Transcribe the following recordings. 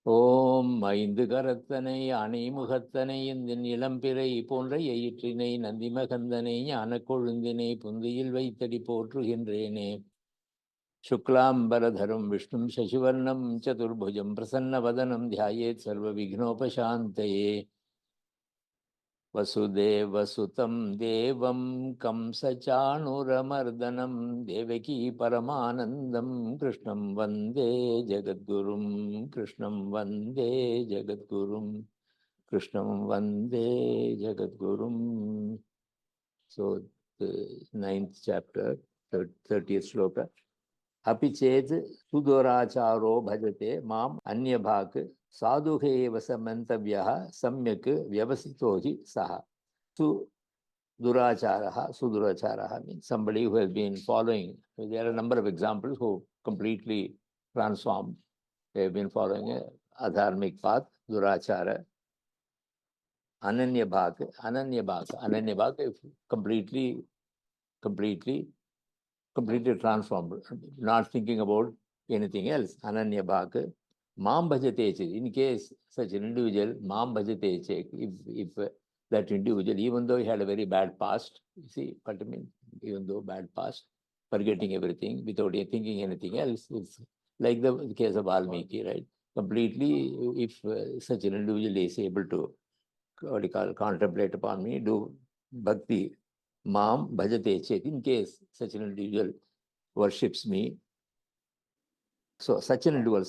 ஓம் ஐந்து கரத்தனை அணை முகத்தனை இந்த இளம்பிறை போன்ற எயிற்றினை நந்திமகந்தனை ஞான கொழுந்தினை புந்தியில் வைத்தடி போற்றுகின்றேனே. शुक्लांबरधरं विष्णुं शशिवर्णं चतुर्भुजं प्रसन्नवदनं ध्यायेत् सर्वविघ्नोपशान्तये. वसुदेवसुतं देवं कंसचाणूरमर्दनं देवकी परमानन्दं कृष्णं वन्दे जगद्गुरुं कृष्णं वन्दे जगद्गुरुं कृष्णं वन्दे जगद्गुरुं. So the 9th chapter, 30th shloka. अपि चेत् सुदुराचारो भजते माम् अन्यभाक् साधुः एव स मन्तव्यः सम्यक् व्यवसितो हि सः. Suduracharah means somebody who has been following. There are a number of examples who completely transformed. They have been following a adharmic path, durachara. Ananyabhak, if completely transformed, not thinking about anything else. Ananya Bhaka, Mam Bhajate Chek. In case such an individual, Mam Bhajate Chek, if that individual, even though he had a very bad past, you see what I mean? Even though bad past, forgetting everything without thinking anything else, it's like the case of Valmiki, right? Completely, if such an individual is able to, what you call, contemplate upon me, do bhakti, Mam bhajate chet, in case such an individual worships me. So such an individual,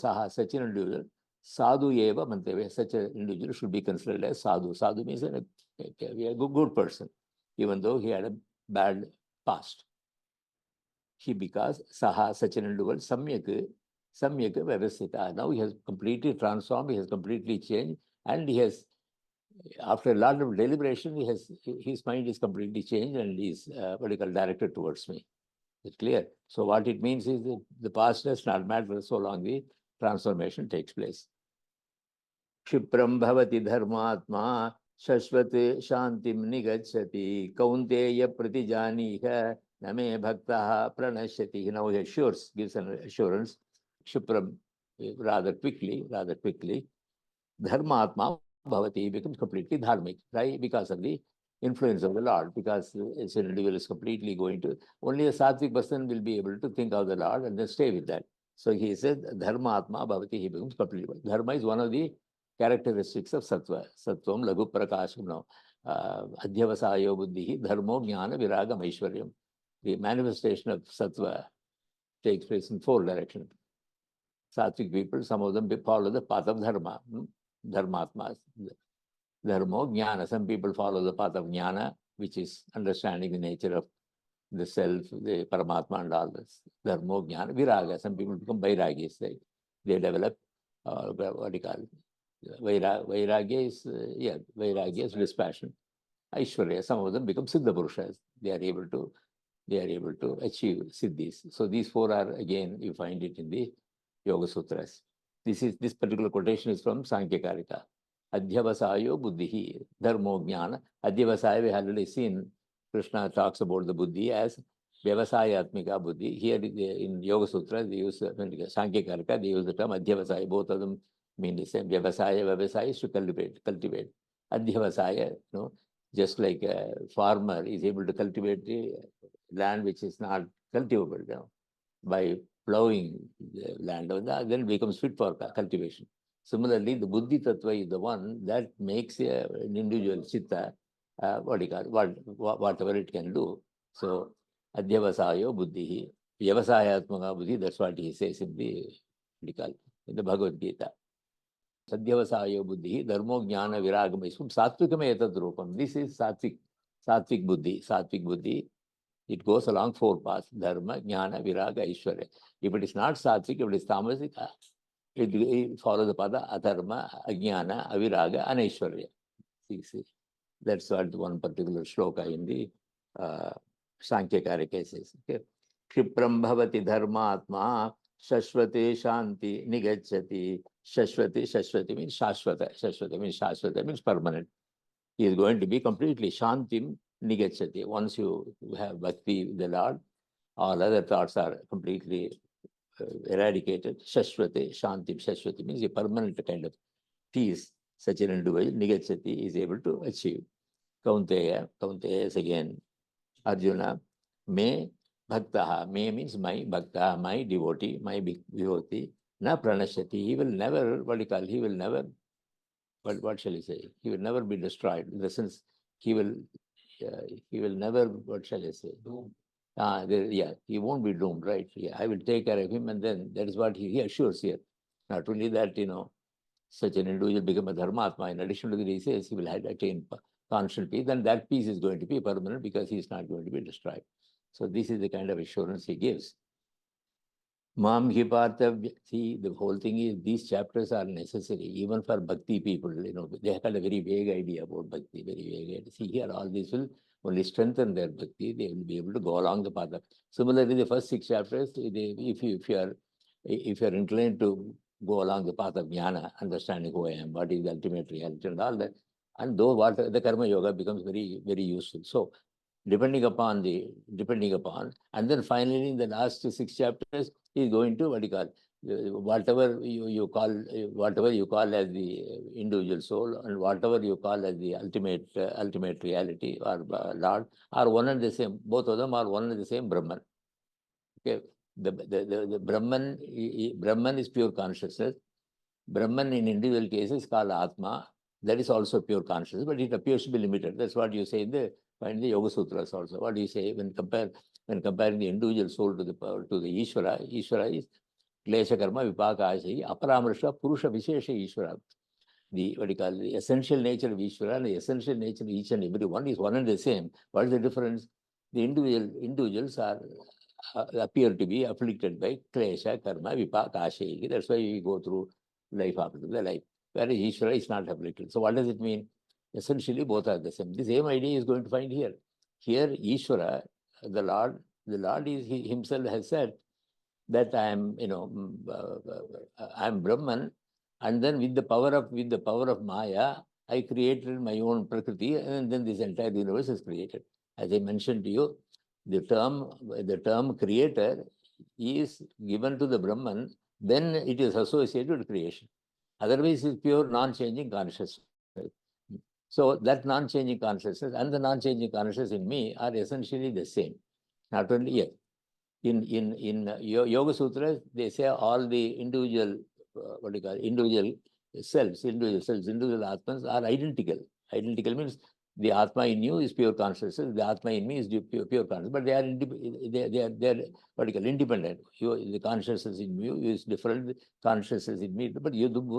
sadhu eva manteve, such an individual should be considered as sadhu. Sadhu means a good person, even though he had a bad past. Because such an individual, samyak vyavasthita. Now he has completely transformed, he has completely changed, and he has, after a lot of deliberation, his mind is completely changed and is directed towards me. It's clear. So what it means is that the past does not matter so long the transformation takes place. Kshipram bhavati dharmatma shashvate shantim nigacchati kaunteya pratijaniha name bhaktaha pranashyati. Now he assures, gives an assurance. Kshipram, rather quickly, dharmatma bhavati, becomes completely dharmic, right? Because of the influence of the Lord, because an individual is completely going to, only a sattvic person will be able to think of the Lord and then stay with that. So he said, dharmatma bhavati, he becomes completely. Dharma is one of the characteristics of sattva. Sattvam laghu prakasham. Now, adhyavasayo buddhihi dharmo jnana viragam aishwaryam. The manifestation of sattva takes place in 4 directions. Sattvic people, some of them follow the path of dharma. Dharmatmas, dharmo, jnana. Some people follow the path of jnana, which is understanding the nature of the self, the paramatma and all this. Dharmo, jnana, viraga. Some people become vairagis. They develop, what do you call it? Vairagya is dispassion. Aishwarya, some of them become siddha purushas. They are able to achieve siddhis. So these 4 are, again, you find it in the Yoga Sutras. This particular quotation is from Sankhya Karika. Adhyavasayo buddhihi dharmo jnana. Adhyavasaya, we have already seen, Krishna talks about the buddhi as vyavasayatmika buddhi. Here in Yoga Sutra, they use, Sankhya Karika, they use the term adhyavasaya. Both of them mean the same. Vyavasaya is to cultivate. Adhyavasaya, just like a farmer is able to cultivate the land which is not cultivable, by plowing the land, then it becomes fit for cultivation. Similarly, the buddhi tattva is the one that makes an individual chitta, whatever it can do. So, adhyavasayo buddhihi, vyavasayatmaka buddhi, that's what he says in the Bhagavad Gītā. Sadhyavasayo buddhi, dharmo jnana viragam is from sattvikam etat rupam. This is sattvic buddhi. It goes along 4 paths: dharma, jnana, viraga, aishwarya. If it is not sattvic, if it is tamasic, it follows the path adharma, ajnana, aviraga, and aishwarya. See. That's what one particular shloka in the Sankhya Karika says. Okay. Kshipram bhavati dharmatma shashvate shanti nigacchati. Shashvati means shashvata. Shashvata means permanent. He is going to be completely shantim nigacchati. Once you have bhakti with the Lord, all other thoughts are completely eradicated. Shashvate, Shanti, Shashvati means a permanent kind of peace. Such an individual, Nigachati, is able to achieve. Kaunteya is again Arjuna. Me Bhaktaha, me means my Bhakta, my devotee, my Vibhūti. Na Pranashati, he will never, he will never, what shall I say? He will never be destroyed. In the sense, he will never, what shall I say? He won't be doomed, right? Yeah, I will take care of him, and then that is what he assures here. Not only that, such an individual become a dharmatma. In addition to that, he says he will attain constant peace, then that peace is going to be permanent because he is not going to be destroyed. So this is the kind of assurance he gives. Mam Hipartha, see, the whole thing is these chapters are necessary even for bhakti people. They have got a very vague idea about bhakti, very vague idea. See, here all this will only strengthen their bhakti. They will be able to go along the path. Similarly, the first 6 chapters, if you are inclined to go along the path of jnana, understanding who I am, what is the ultimate reality, and all that, and though what the karma yoga becomes very, very useful. So depending upon, and then finally in the last 6 chapters, he is going to whatever you call as the individual soul, and whatever you call as the ultimate reality or Lord, are one and the same. Both of them are one and the same Brahman. Okay, the Brahman is pure consciousness. Brahman in individual cases called Atma. That is also pure consciousness, but it appears to be limited. That's what you say in the Yoga Sutras also. What do you say when comparing the individual soul to the Ishvara? Ishvara is Klesha Karma Vipaka Ashayi Aparamrsha Purusha Vishesha Ishvara. The essential nature of Ishvara and the essential nature of each and every one is one and the same. What is the difference? The individuals appear to be afflicted by Klesha Karma Vipaka Ashayi. That's why we go through life after the life. Whereas Ishvara is not afflicted. So what does it mean? Essentially, both are the same. The same idea is going to find here. Here, Ishvara, the Lord is, he himself has said that I am, I am Brahman, and then with the power of Maya, I created my own Prakriti, and then this entire universe is created. As I mentioned to you, the term creator is given to the Brahman, then it is associated with creation. Otherwise, it's pure non-changing consciousness. So that non-changing consciousness and the non-changing consciousness in me are essentially the same. Not only here. In Yoga Sutras, they say all the individual, individual selves, individual Atmas are identical. Identical means the Atma in you is pure consciousness, the Atma in me is pure consciousness, but they are independent. The consciousness in you is different, the consciousness in me, but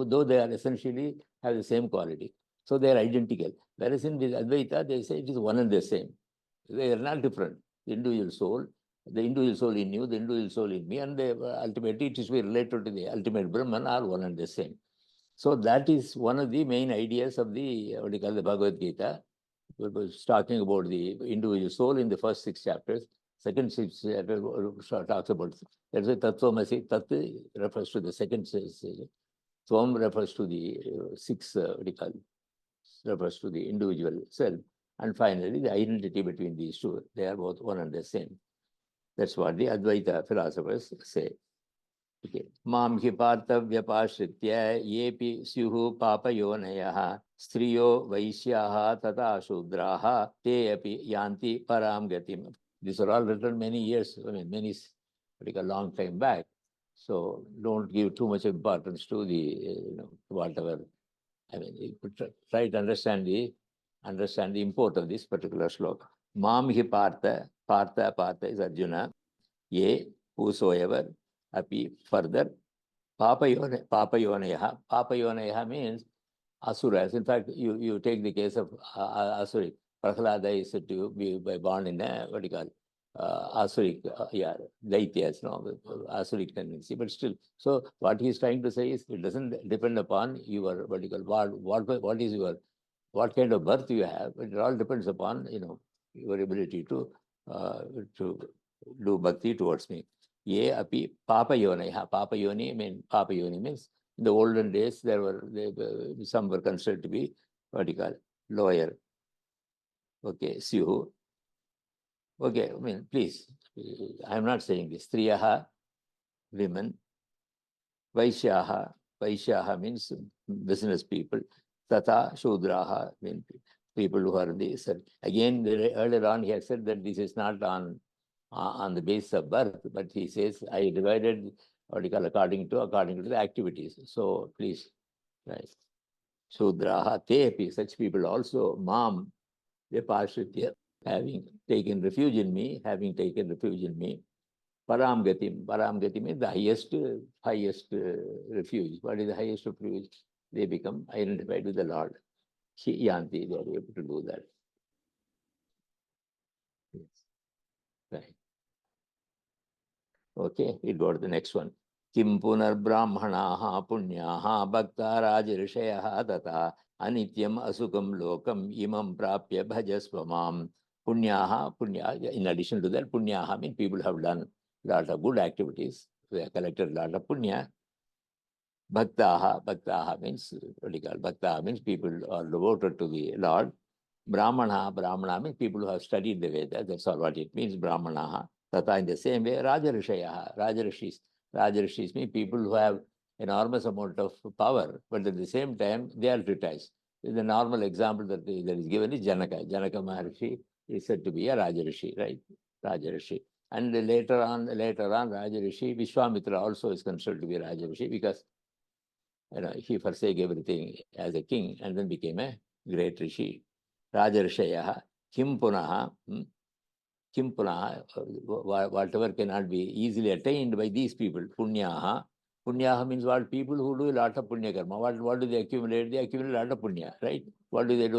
though they are essentially have the same quality. So they are identical. Whereas in the Advaita, they say it is one and the same. They are not different. The individual soul in you, the individual soul in me, and ultimately it is related to the ultimate Brahman are one and the same. So that is one of the main ideas of the the Bhagavad Gītā. We was talking about the individual soul in the first 6 chapters. Second 6 chapters talks about that's why Tattvamasi. Tat refers to the second stage. Tvam refers to the 6 refers to the individual self, and finally the identity between these two. They are both one and the same. That's what the Advaita philosophers say. Okay. Mam hi partha vyapashritya yepi syuhu papayonayah striyo vaishyaha tata shudraha te api yanti param gatim. These are all written many years, a long time back. So don't give too much importance to the, whatever. You could try to understand the import of this particular sloka. Mam hi partha is Arjuna, ye, whosoever, api, further, papayoneha means asuras. In fact, you take the case of Asuric. Prahlada is said to be born in a, Asuric, Daityas, Asuric tendency, but still. So what he is trying to say is it doesn't depend upon your, what kind of birth you have. It all depends upon, your ability to do bhakti towards me. Ye api papayoneha. Papayoni means in the olden days some were considered to be lower. Okay, syuhu. Okay, please, I am not saying this. Striyaha, women. Vaishyaha means business people. Tata Shudraha means people who are this. Again, earlier on, he had said that this is not on the basis of birth, but he says, I divided what you call according to the activities. So please, right. Shudraha, Tepi, such people also, Mam, Vipashritya, having taken refuge in me, Param Gati means the highest refuge. What is the highest refuge? They become identified with the Lord. Yanti, they are able to do that. Yes. Right. Okay, we go to the next one. Kim punar brahmanaha punyaha bhakta rajrishyaha tata anityam asukam lokam imam prapya bhajasvamam. Punyaha, in addition to that, punyaha means people have done a lot of good activities. They have collected a lot of punya. Bhaktaha means, what do you call it? Bhaktaha means people are devoted to the Lord. Brahmana means people who have studied the Vedas. That's all what it means, Brahmanaha. Tata in the same way, Rajarishyaha, Rajarishis mean people who have enormous amount of power, but at the same time, they are detached. The normal example that is given is Janaka. Janaka Maharshi is said to be a Rajarishi, right? Rajarishi. And later on, Rajarishi, Vishwamitra also is considered to be a Rajarishi because he forsake everything as a king and then became a great Rishi. Rajarishayaha, Kim Punaha, whatever cannot be easily attained by these people. Punyaha. Punyaha means what? People who do a lot of punya karma. What do they accumulate? They accumulate a lot of punya, right? What do? They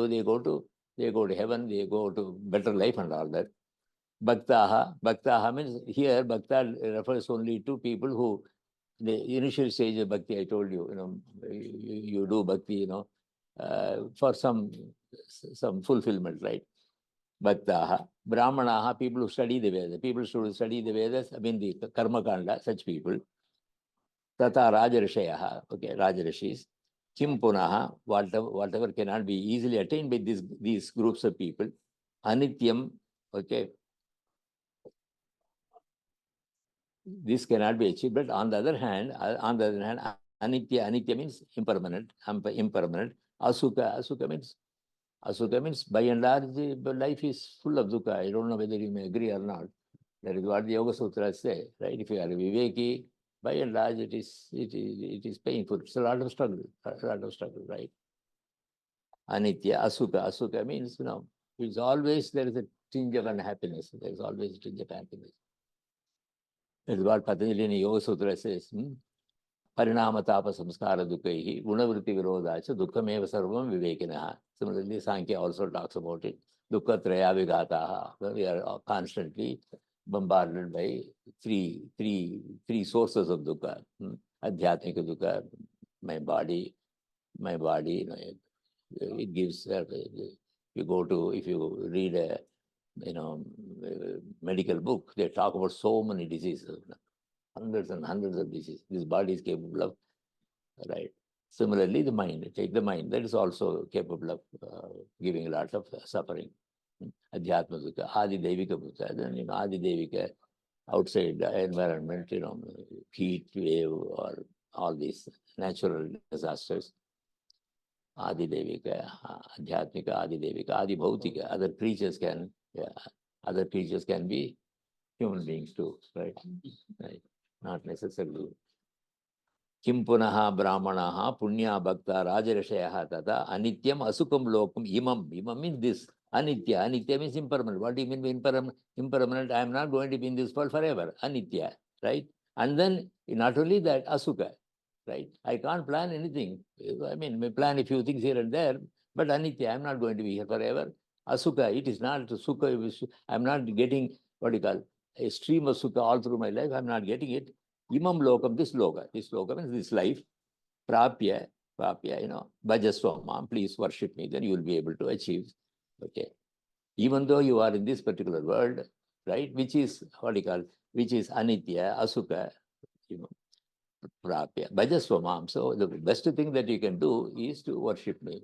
go to heaven, they go to better life and all that. Bhaktaha means here Bhakta refers only to people who the initial stage of bhakti. I told you, you do bhakti, for some fulfillment, right? Bhaktaha, Brahmanaha, people who study the Vedas. People who study the Vedas, I mean the Karma Kanda, such people. Tata Rajarishayaha, okay, Rajarishis. Kim Punaha, whatever cannot be easily attained by these groups of people. Anityam, okay. This cannot be achieved, but on the other hand, anitya means impermanent. Asuka means by and large, life is full of dukkha. I don't know whether you may agree or not. That is what the Yoga Sutras say, right? If you are a Viveki, by and large, it is painful. It's a lot of struggle, right? Anitya, asuka means, it's always, there is a tinge of unhappiness. There is always a tinge of happiness. That is what Patanjali in Yoga Sutra says. Parinama-tapa samskara dukkaihi gunavritti virodhacha dukkameva sarvam vivekinaha. Similarly, Sankhya also talks about it. Dukkha traya vigataha. We are constantly bombarded by three sources of dukkha. Adhyatmika dukkha, my body, it gives, if you read a medical book, they talk about so many diseases, hundreds and hundreds of diseases. This body is capable of, right? Similarly, the mind, take the mind, that is also capable of giving a lot of suffering. Adhyatma dukkha, Adi Devika dukkha, then Adi Devika, outside environment, heat wave or all these natural disasters. Adi Devika, Adhyatmika, Adi Devika, Adi Bhautika. Other creatures can be human beings too, right? Right. Not necessarily. Kim punaha brahmanaha punya bhakta rajarishyaha tata anityam asukam lokam imam. Imam means this. Anitya. Anitya means impermanent. What do you mean by impermanent? Impermanent, I am not going to be in this world forever. Anitya, right? And then not only that, asuka, right? I can't plan anything. I mean, may plan a few things here and there, but anitya, I am not going to be here forever. Asukha, it is not sukha. I am not getting, what do you call, a stream of sukha all through my life. I am not getting it. Imam lokam, this loka means this life. Prapya, bhajasvamam, please worship me, then you will be able to achieve. Okay. Even though you are in this particular world, right, which is, what do you call, which is anitya, asukha, prapya, bhajasvamam. So the best thing that you can do is to worship me.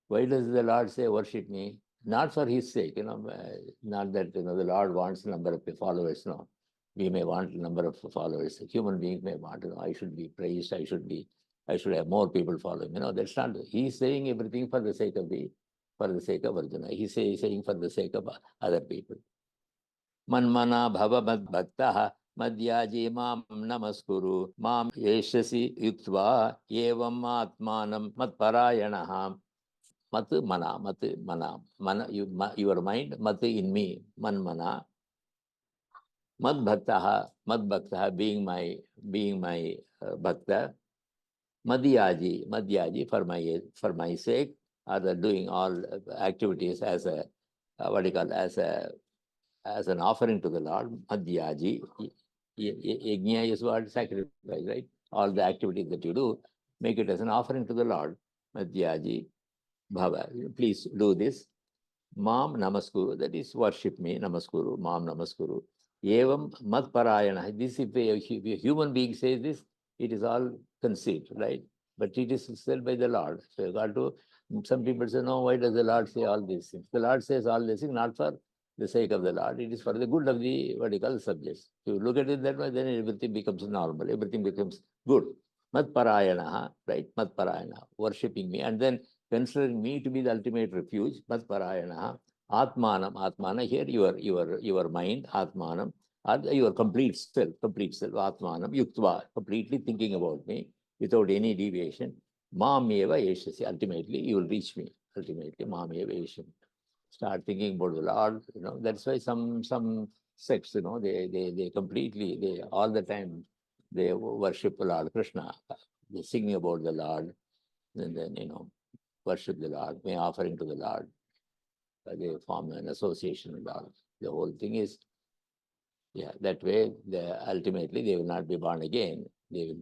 Why does the Lord say worship me? Not for his sake, not that the Lord wants a number of followers, no. We may want a number of followers. Human beings may want, I should be praised, I should have more people following. That's not, he's saying everything for the sake of Arjuna. He's saying for the sake of other people. Manmana bhava mad bhaktaha madhyaji mam namaskuru mam yeshasi yuktva evam atmanam mat parayanaha mat mana your mind mat in me manmana mad bhaktaha being my bhakta madhyaji for my sake are doing all activities as a as an offering to the Lord. Madhyaji, yajna is what? Sacrifice, right? All the activities that you do, make it as an offering to the Lord. Madhyaji, bhava, please do this. Mam namaskuru, that is worship me, namaskuru, mam namaskuru. Evam mat parayana. This, if a human being says this, it is all conceit, right? But it is said by the Lord. So you got to, some people say, no, why does the Lord say all these things? The Lord says all these things not for the sake of the Lord. It is for the good of the subjects. If you look at it that way, then everything becomes normal. Everything becomes good. Mat parayana, right? Mat parayana, worshipping me, and then considering me to be the ultimate refuge. Mat parayana, atmanam here your mind, atmanam, your complete self, atmanam, yuktva, completely thinking about me without any deviation. Mam eva yeshasi, ultimately you will reach me. Ultimately, mam eva yeshasi. Start thinking about the Lord, that's why some sects, they completely, they all the time, they worship Lord Krishna. They sing about the Lord, and then, worship the Lord, may offering to the Lord. They form an association with Lord. The whole thing is, that way, ultimately, they will not be born again. They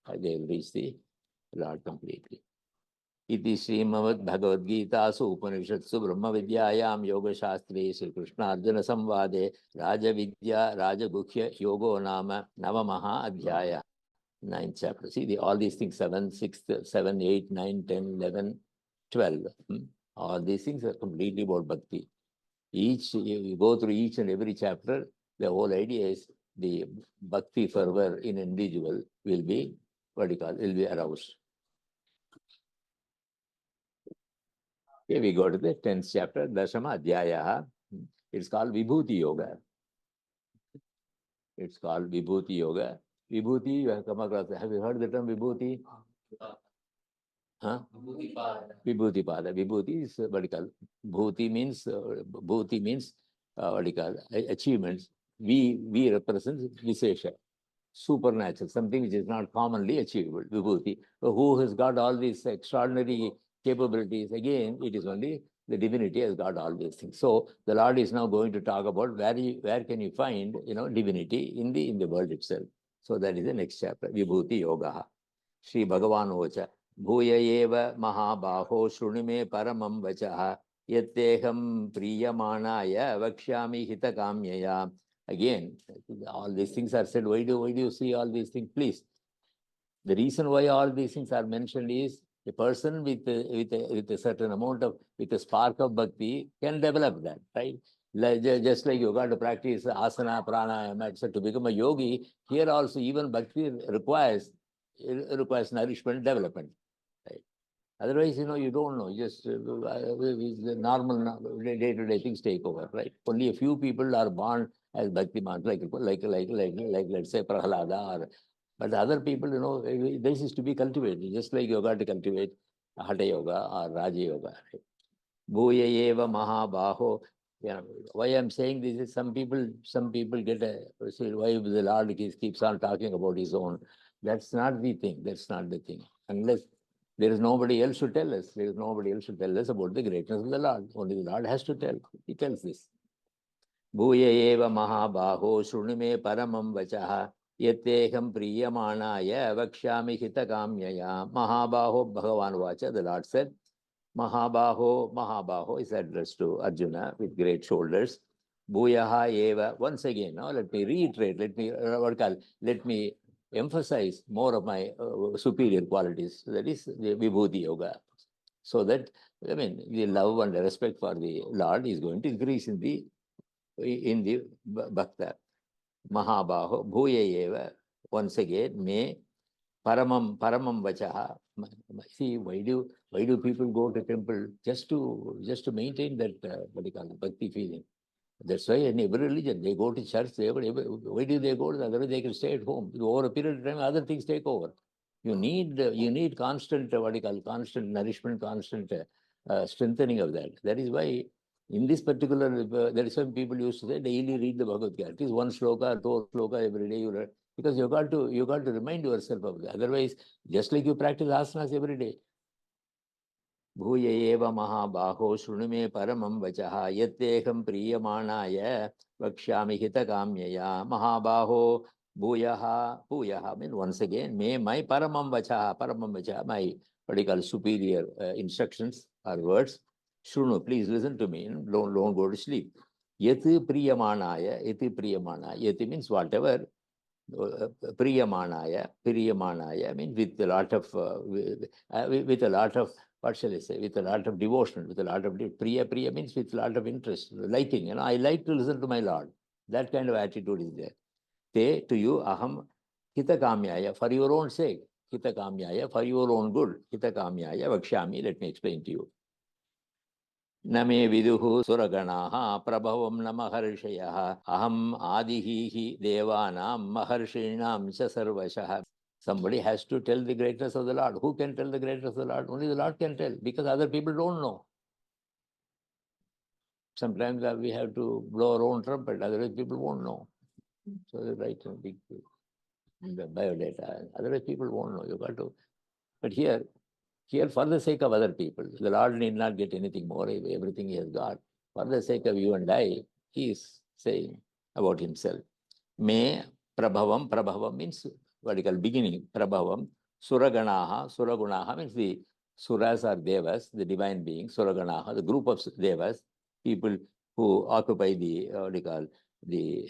will reach the Lord completely. Iti Srimad Bhagavad Gītā Upanishadsu Brahma Vidyāyām Yoga Shastri Sri Krishna Arjuna Samvade Vidyā Rāja-Guhya-Yogaḥ Nama Navamaha Adhyaya. 9th chapter. See, all these things, 7, 6, 7, 8, 9, 10, 11, 12. All these things are completely about Bhakti. You go through each and every chapter, the whole idea is the Bhakti fervor in individual will be, will be aroused. Okay, we go to the 10th chapter, Dashama Adhyaya. It's called Vibhūti Yoga. It's called Vibhūti Yoga. Vibhūti, you have come across. Have you heard the term Vibhūti? Huh? Vibhūti Pada. Vibhūti is vertical. Bhūti means achievements. We represent Visesha, supernatural, something which is not commonly achievable. Vibhūti. So who has got all these extraordinary capabilities? Again, it is only the divinity has got all these things. So the Lord is now going to talk about where can you find divinity in the world itself. So that is the next chapter. Vibhūti Yogaḥ. Sri Bhagavan Ocha. Bhuya eva mahabaho shrunime paramam vachaha yatteham priyamanaya vakshyami hitakamyaya. Again, all these things are said. Why do you see all these things? Please. The reason why all these things are mentioned is a person with a certain amount of, with a spark of bhakti can develop that, right? Just like you got to practice asana, pranayama, etc. To become a yogi, here also even bhakti requires nourishment, development. Right? Otherwise, you don't know. Just the normal day-to-day things take over, right? Only a few people are born as bhaktiman, like let's say Prahalada, but the other people, this is to be cultivated, just like you got to cultivate Hatha Yoga or Raja Yoga. Right? Bhuya eva mahabaho. Why I'm saying this is some people get why the Lord keeps on talking about his own. That's not the thing. That's not the thing. Unless there is nobody else to tell us. There is nobody else to tell us about the greatness of the Lord. Only the Lord has to tell. He tells this. Bhuya eva mahabaho shrunime paramam vachaha yatteham priyamanaya vakshyami hitakamyaya. Mahabaho Bhagavan Vacha, the Lord said. Mahabaho is addressed to Arjuna with great shoulders. Bhuyaha eva. Once again, let me reiterate, let me emphasize more of my superior qualities. That is the Vibhūti Yoga. So that, the love and the respect for the Lord is going to increase in the bhakta. Mahabaho, Bhuya Eva, once again, me, Paramam Vachaha. See, why do people go to temple just to maintain that what do you call it, bhakti feeling? That's why in every religion they go to church. Why do they go? Otherwise they can stay at home. Over a period of time, other things take over. You need constant what do you call, constant nourishment, constant strengthening of that. That is why in this particular, there is some people used to say daily read the Bhagavad Gītā. At least one sloka, two sloka every day you read, because you got to remind yourself of that. Otherwise, just like you practice asanas every day. Bhuya eva mahabaho shrunime paramam vachaha yatteham priyamānāya vakshāmi hitakamyaya mahabaho bhuyaha means once again my paramam vachaha my what do you call superior instructions or words. Shrunu, please listen to me, don't go to sleep. Yati priyamānāya yati means whatever. Priyamānāya means with a lot of what shall I say, with a lot of devotion, with a lot of priya means with a lot of interest, liking. I like to listen to my Lord. That kind of attitude is there. Te, to you, aham hitakamyaya, for your own sake. Hitakamyaya, for your own good. Hitakamyaya vakshami, let me explain to you. Name viduhu suraganaha prabhavam namaharshayah aham adihi devanam maharshinam cha sarvashah. Somebody has to tell the greatness of the Lord. Who can tell the greatness of the Lord? Only the Lord can tell, because other people don't know. Sometimes we have to blow our own trumpet, otherwise people won't know. So they write in big biodata, otherwise people won't know. You got to. But here for the sake of other people, the Lord need not get anything more, everything he has got. For the sake of you and I, he is saying about himself. Me prabhavam means what you call beginning, prabhavam, suragunaha means the suras are devas, the divine beings, suraganaha, the group of devas, people who occupy the what you call the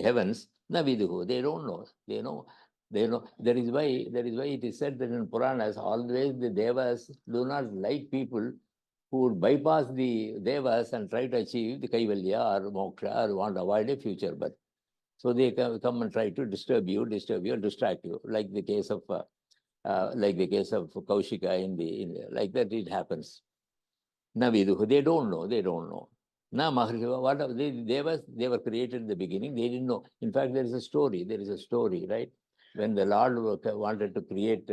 heavens. Naviduhu, they don't know. They know. That is why it is said that in Puranas always the devas do not like people who would bypass the devas and try to achieve the kaivalya or moksha or want to avoid a future birth. So they come and try to disturb you, distract you, like the case of Kaushika in like that it happens. Naviduhu, they don't know. Na Maharshi, what the devas, they were created in the beginning, they didn't know. In fact, there is a story, right? When the Lord wanted to create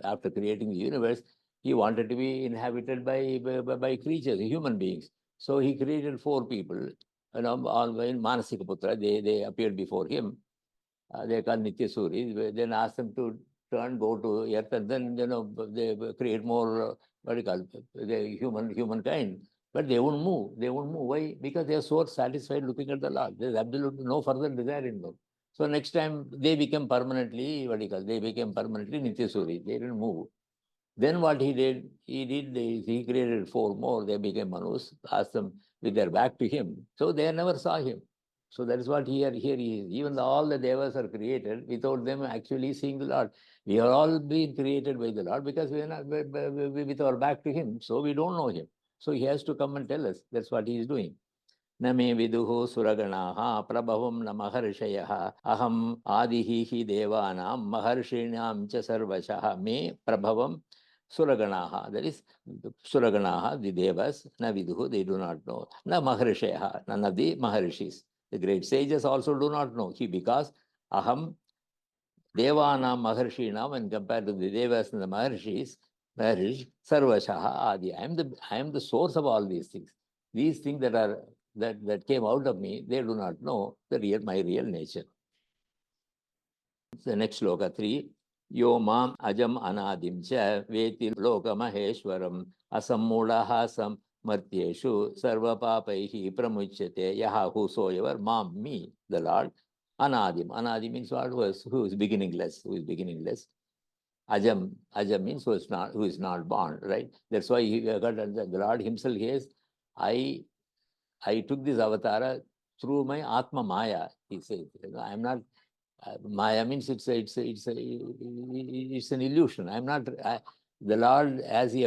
after creating the universe, he wanted to be inhabited by creatures, human beings. So he created 4 people, all in Manasika Putra. They appeared before him. They are called Nitya Suris. Then asked them to go to earth, and then they create more what do you call the humankind. But they won't move. Why? Because they are so satisfied looking at the Lord. There is absolutely no further desire in them. So next time they became permanently Nitya Suri. They didn't move. Then what he did? He created 4 more. They became Manus. Asked them with their back to him. So they never saw him. So that is what here he is. Even all the devas are created without them actually seeing the Lord. We are all being created by the Lord because we are not with our back to him. So we don't know him. So he has to come and tell us. That's what he is doing. Name viduhu suraganaha prabhavam namaharshayah aham adihi devanam maharshinam cha sarvashah me prabhavam suraganaha. That is suraganaha, the devas, na viduhu, they do not know. Na maharshayah, none of the maharshis. The great sages also do not know. Because aham devanam maharshinam, when compared to the devas and the maharshis, sarvashaha adi. I am the source of all these things. These things that came out of me, they do not know my real nature. The next sloka 3. Yo mam ajam anadim cha veti loka maheshwaram asammudaha samartyeshu sarva papaihi pramuchyate yaha whosoever mam, me, the Lord, anadim. Anadim means what? Who is beginningless. Ajam means who is not born, right? That's why the Lord himself says, I took this avatara through my Atma Maya. He says, I am not. Maya means it's an illusion. I'm not. The Lord, as he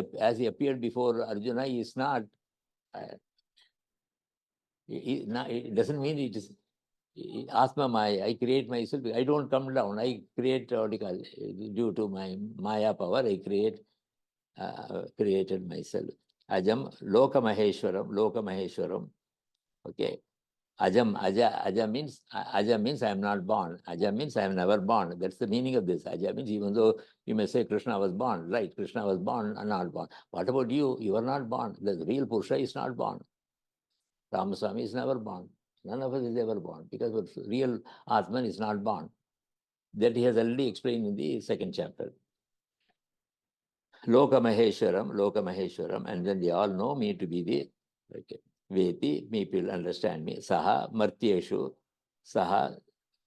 appeared before Arjuna, is not. It doesn't mean it is. Atma Maya, I create myself. I don't come down. I create due to my Maya power. I created myself. Ajam Loka Maheshwaram. Okay. Aja means I am not born. Aja means I am never born. That's the meaning of this. Aja means even though you may say Krishna was born, right? Krishna was born and not born. What about you? You are not born. The real Purusha is not born. Ramaswami is never born. None of us is ever born because the real Atman is not born. That he has already explained in the second chapter. Loka Maheshwaram, and then they all know me to be the Veti, people understand me. Saha Martyeshu, Saha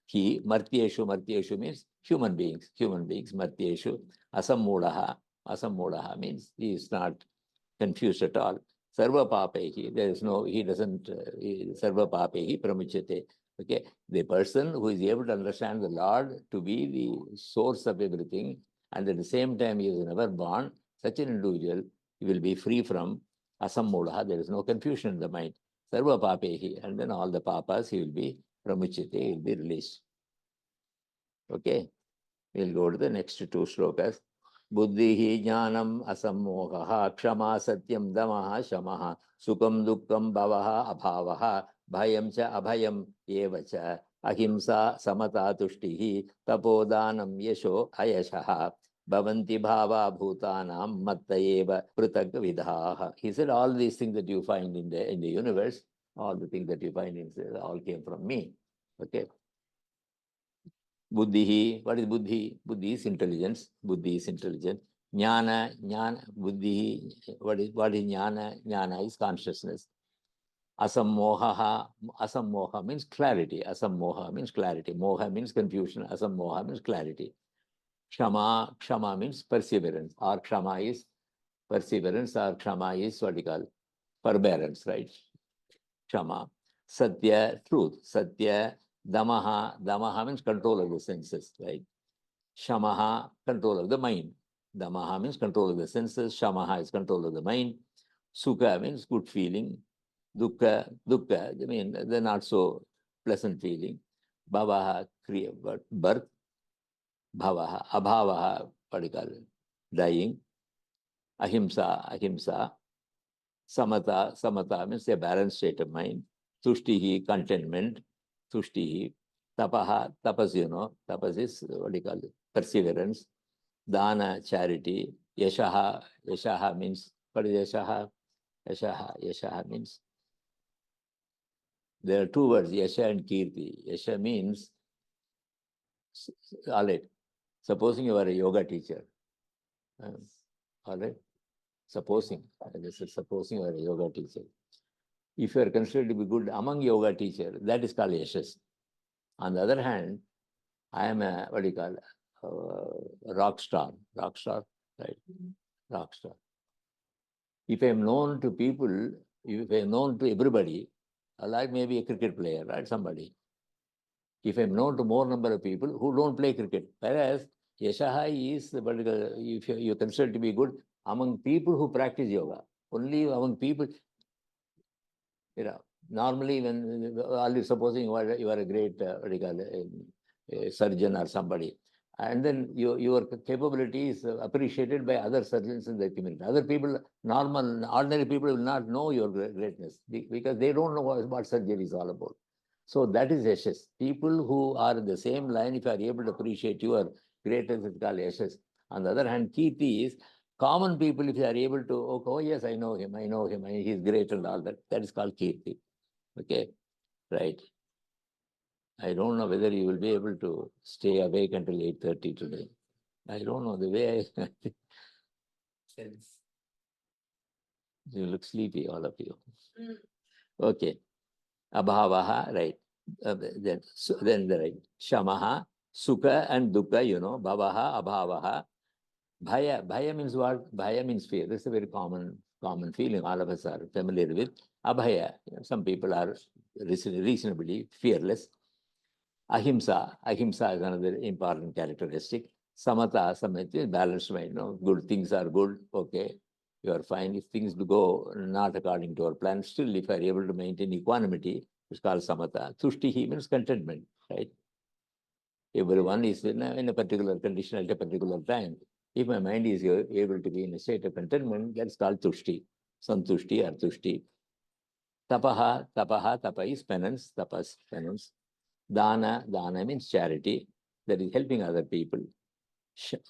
he, Martyeshu means human beings, Martyeshu, Asammudaha means he is not confused at all. Sarva papehi, there is no, he doesn't, sarva papehi pramuchate. Okay, the person who is able to understand the Lord to be the source of everything, and at the same time he is never born, such an individual, he will be free from asammudaha, there is no confusion in the mind. Sarva papehi, and then all the papas, he will be pramuchate, he will be released. Okay, we'll go to the next two shlokas. Buddhihi jnanam asammohaha kshama satyam damaha shamaha sukam dukkam bhavaha abhavaha bhayam cha abhayam eva cha ahimsa samata tushtihi tapodanam yasho ayashaha bhavanti bhava bhutanam matta eva prutak vidhaha. He said all these things that you find in the universe, all the things that you find in all came from me. Okay. Buddhi, what is Buddhi? Buddhi is intelligence. Jnana, Buddhi, what is Jnana? Jnana is consciousness. Asammoha means clarity. Asammoha means clarity. Moha means confusion. Asammoha means clarity. Kshama means perseverance. Or Kshama is perseverance, or Kshama is what you call forbearance, right? Kshama. Satya, truth. Satya. Damaha means control of the senses, right? Shamaha, control of the mind. Damaha means control of the senses. Shamaha is control of the mind. Sukha means good feeling. Dukkha, I mean, the not so pleasant feeling. Bhavaha, birth. Bhavaha, abhavaha, what do you call it? Dying. Ahimsa. Samata means a balanced state of mind. Tushtihi, contentment. Tushtihi, tapaha, tapas, tapas is what do you call it? Perseverance. Dana, charity. Yashaha means, what is Yashaha? Yashaha means, there are two words, Yasha and Kirti. Yasha means, all right, supposing you are a yoga teacher. All right, supposing you are a yoga teacher. If you are considered to be good among yoga teachers, that is called Yashas. On the other hand, I am a, what do you call, rock star, right? Rock star. If I am known to people, if I am known to everybody, like maybe a cricket player, right? Somebody. If I am known to more number of people who don't play cricket, whereas Yashaha is, if you consider to be good among people who practice yoga, only among people. Normally when supposing you are a great a surgeon or somebody, and then your capability is appreciated by other surgeons in the community. Other people, ordinary people will not know your greatness because they don't know what surgery is all about. So that is Yashas. People who are in the same line, if you are able to appreciate your greatness, it's called Yashas. On the other hand, Kirti is common people, if you are able to, oh yes, I know him, he's great and all that. That is called Kirti. Okay, right. I don't know whether you will be able to stay awake until 8:30 today. I don't know the way I you look sleepy, all of you. Okay. Abhavaha, right. Then the right. Shamaha, Sukha and Dukkha, Bhavaha, Abhavaha. Bhaya means what? Bhaya means fear. This is a very common feeling all of us are familiar with. Abhaya, some people are reasonably fearless. Ahimsa is another important characteristic. Samata is balanced mind. Good things are good, okay, you are fine. If things go not according to our plan, still if you are able to maintain equanimity, It's called samatha. Tushtihi means contentment, right? Everyone is in a particular condition at a particular time. If my mind is able to be in a state of contentment, that's called tushti, santushti or tushti. Tapaha, tapa is penance, tapas, penance. Dana means charity, that is helping other people.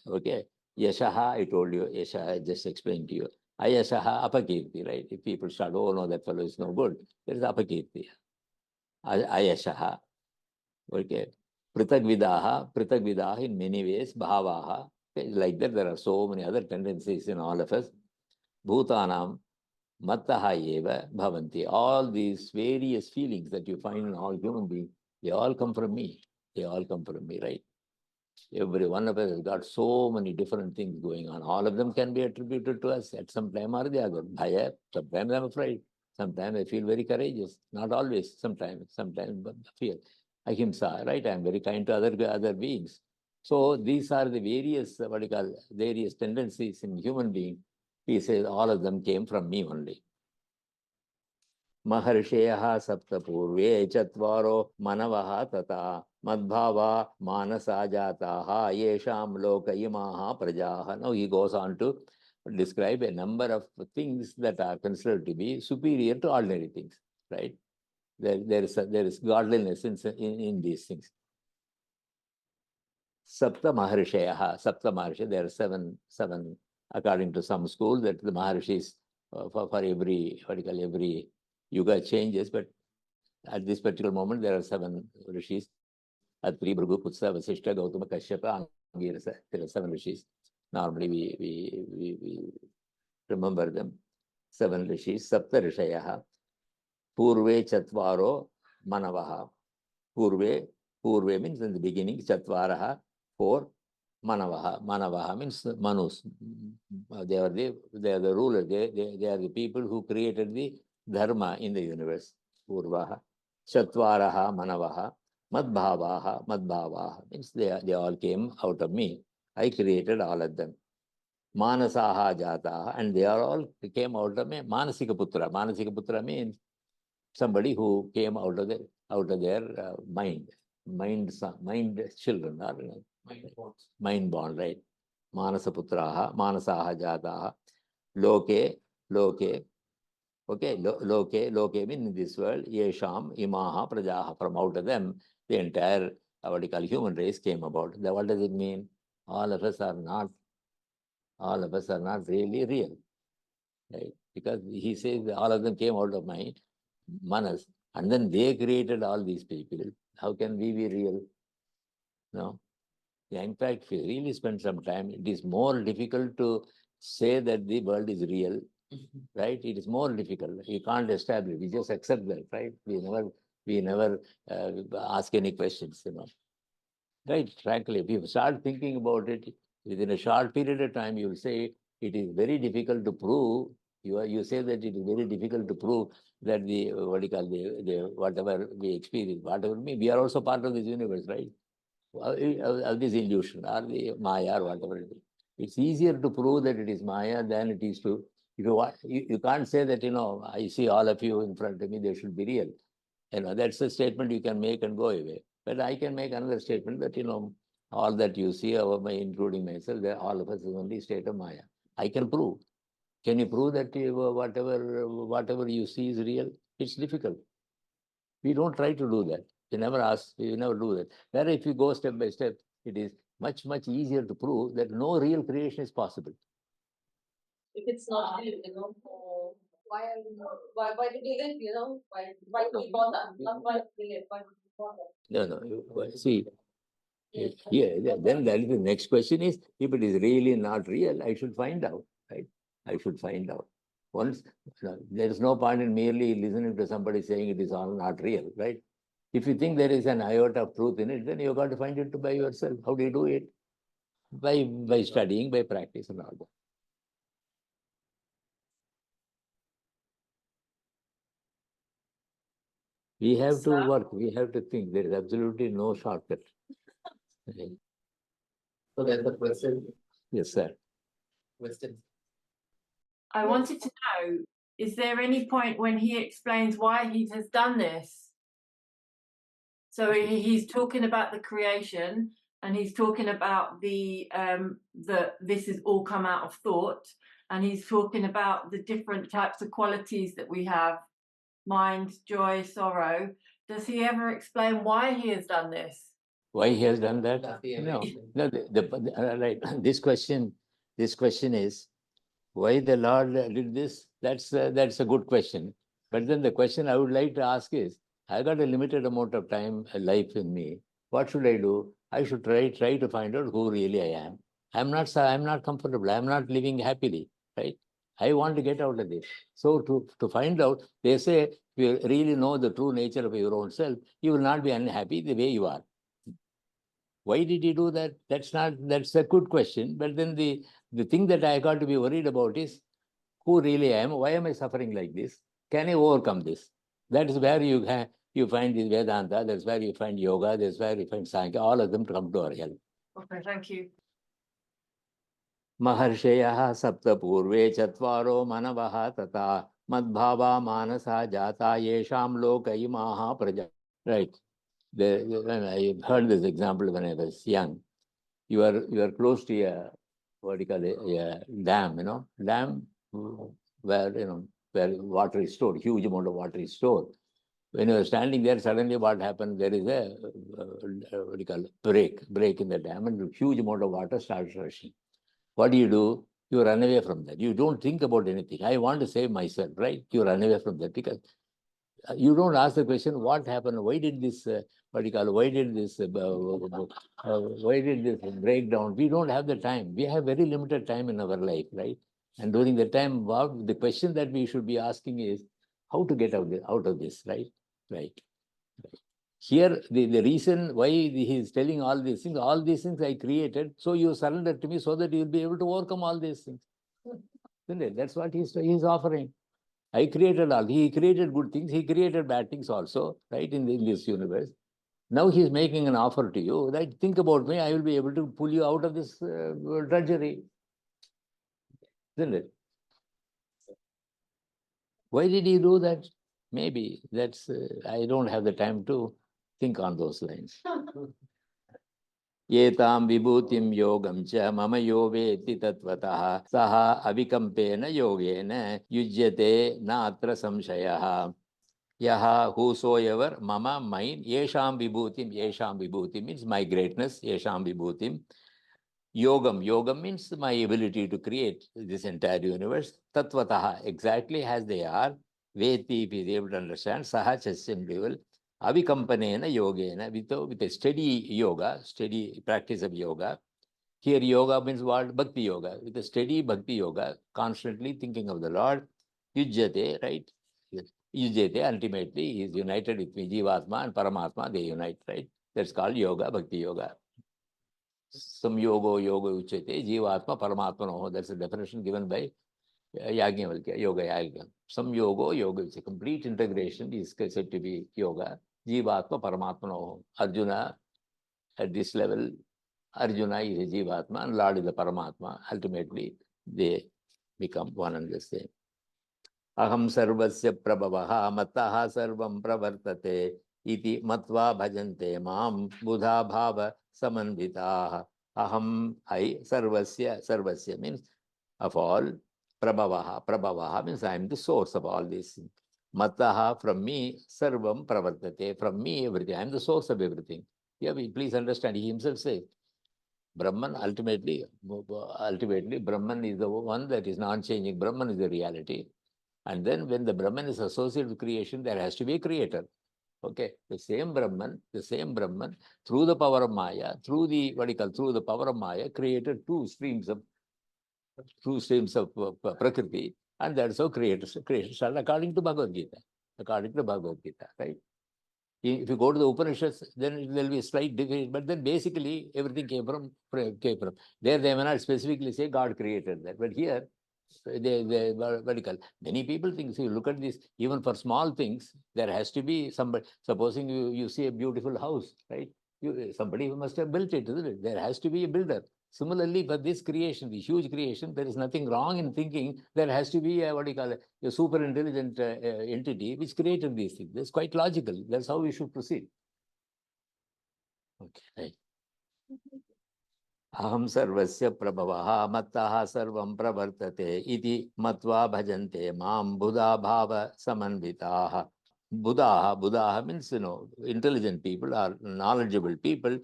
Okay. Yashaha, I told you, Yashaha, I just explained to you. Ayashaha, apakirti, right? If people start, oh no, that fellow is no good, there is apakirti. Ayashaha. Okay. Pritagvidaha in many ways, bhavaha. Like that, there are so many other tendencies in all of us. Bhutanam, mattaha eva bhavanti. All these various feelings that you find in all human beings, they all come from me. They all come from me, right? Every one of us has got so many different things going on. All of them can be attributed to us at some time or the other. Bhaya, sometimes I'm afraid. Sometimes I feel very courageous. Not always, sometimes fear. Ahimsa, right? I'm very kind to other beings. So these are the various, various tendencies in human being. He says all of them came from me only. Maharsheyaha saptapurve chatvaro manavaha tata madbhava manasa jataha yesham loka imaha prajaha. Now he goes on to describe a number of things that are considered to be superior to ordinary things, right? There is godliness in these things. Sapta Maharsheyaha, there are seven, according to some schools, that the Maharshis for every, every yuga changes, but at this particular moment, there are 7 rishis. Atri, Bhrigu, Kutsa, Vasishta, Gautama, Kashyapa, Angirasa. There are 7 rishis. Normally, we remember them. 7 rishis. Sapta Rishayaha. Purve Chatvaro Manavaha. Purve means in the beginning, Chatvaraha, 4. Manavaha means Manus. They are the rulers. They are the people who created the dharma in the universe. Purvaha. Chatvaraha Manavaha. Madbhavaha means they all came out of me. I created all of them. Manasaha Jataha, and they are all came out of me. Manasika Putra. Manasika Putra means somebody who came out of their mind children, mind born, right? Manasaputraha, Manasaha Jataha, Loke. Okay, loke means in this world, yesham, imaha, prajaha, from out of them, the entire, human race came about. What does it mean? All of us are not really real, right? Because he says all of them came out of my manas, and then they created all these people. How can we be real? No. Yeah, in fact, if you really spend some time, it is more difficult to say that the world is real, right? It is more difficult. You can't establish. We just accept that, right? We never ask any questions, Right? Frankly, if you start thinking about it within a short period of time, you will say it is very difficult to prove. You say that it is very difficult to prove that the whatever we experience, whatever we are also part of this universe, right? Of this illusion or the Maya or whatever it is. It's easier to prove that it is Maya than it is to, if you want, you can't say that, I see all of you in front of me, they should be real. That's a statement you can make and go away. But I can make another statement that, all that you see, including myself, all of us is only state of Maya. I can prove. Can you prove that whatever you see is real? It's difficult. We don't try to do that. We never ask, we never do that. Where if you go step by step, it is much, much easier to prove that no real creation is possible. If it's not real, why do we live, why do we bother? Not why do we live, why do we bother? No, see, then the next question is, if it is really not real, I should find out, right? I should find out. Once, there is no point in merely listening to somebody saying it is all not real, right? If you think there is an iota of truth in it, then you've got to find it by yourself. How do you do it? By studying, by practice and all that. We have to work, we have to think. There is absolutely no shortcut. Okay. So there's the question. Yes, sir. Question. I wanted to know, is there any point when he explains why he has done this, So he's talking about the creation, and he's talking about the this has all come out of thought, and he's talking about the different types of qualities that we have: mind, joy, sorrow. Does he ever explain why he has done this? Why he has done that? That's the No, evolution. no. Right. This question is why the Lord did this. That's a good question. But then the question I would like to ask is, I got a limited amount of time, life in me. What should I do? I should try to find out who really I am. I'm not comfortable. I'm not living happily, right? I want to get out of this. So to find out, they say, if you really know the true nature of your own self, you will not be unhappy the way you are. Why did he do that? That's a good question. But then the thing that I got to be worried about is who really I am. Why am I suffering like this? Can I overcome this? That is where you find the Vedanta. That's where you find yoga. That's where you find Sankhya. All of them come to our help. Okay, thank you. Maharshayah sapta purve chatvaro manavaha tata madbhava manasa jata yesham loka imaha praja. Right. I heard this example when I was young. You are close to a what do you call it, a dam, dam where where water is stored, huge amount of water is stored. When you are standing there, suddenly what happens? There is a what do you call it, break in the dam, and a huge amount of water starts rushing. What do? You run away from that. You don't think about anything. I want to save myself, right? You run away from that because you don't ask the question, what happened? Why did this, why did this break down? We don't have the time. We have very limited time in our life, right? And during the time, the question that we should be asking is how to get out of this, right? Right. Here, the reason why he is telling all these things I created, so you surrender to me so that you will be able to overcome all these things. Isn't it? That's what he's offering. I created all. He created good things. He created bad things also, right, in this universe. Now he's making an offer to you that think about me. I will be able to pull you out of this drudgery. Isn't it? Why did he do that? Maybe that's, I don't have the time to think on those lines. Yetam vibhutim yogam cha mama yoveti tatvatah saha avikampena yogena yujyate natra samshayaha. Yaha, whosoever, mama, mine, yesham vibhutim means my greatness, yesham vibhutim. Yogam means my ability to create this entire universe. Tatvataha, exactly as they are. Veti, if he is able to understand, saha chasyam will. Avikampanena yogena, with a steady yoga, steady practice of yoga. Here yoga means what? Bhakti yoga. With a steady bhakti yoga, constantly thinking of the Lord. Yujyate, right? Yujyate, ultimately, he is united with me. Jivatma and Paramatma, they unite, right? That's called yoga, bhakti yoga. Samyogo yoga uchyate, Jivatma Paramatmanoho. That's a definition given by Yagnyavalkya, yoga Yagya. Samyogo yoga, it's a complete integration, is said to be yoga. Jivatma Paramatmanoho. Arjuna, at this level, Arjuna is a Jivatma and Lord is the Paramatma. Ultimately, they become one and the same. Aham sarvasya prabhavaha mataha sarvam pravartate iti matva bhajante mam buddha bhava samanvitaha. Aham, I, sarvasya means of all, prabhavaha means I am the source of all these things. Mataha, from me, sarvam pravartate, from me everything, I am the source of everything. Yeah, please understand, he himself says, Brahman, ultimately, Brahman is the one that is non-changing. Brahman is the reality. And then when the Brahman is associated with creation, there has to be a creator. Okay, the same Brahman, through the power of Maya, through the power of Maya, created two streams of Prakriti, and that's how creation started according to Bhagavad Gītā. Right? If you go to the Upanishads, then there will be a slight difference, but then basically everything came from. There they may not specifically say God created that, but here they vertical. Many people think, if you look at this, even for small things, there has to be somebody. Supposing you see a beautiful house, right? Somebody must have built it, isn't it? There has to be a builder. Similarly, for this creation, the huge creation, there is nothing wrong in thinking there has to be a super intelligent entity which created these things. That's quite logical. That's how we should proceed. Okay, right. Aham sarvasya prabhavaha mattaha sarvam pravartate iti matva bhajante mam buddha bhava samanvitaha. Buddha means, intelligent people or knowledgeable people.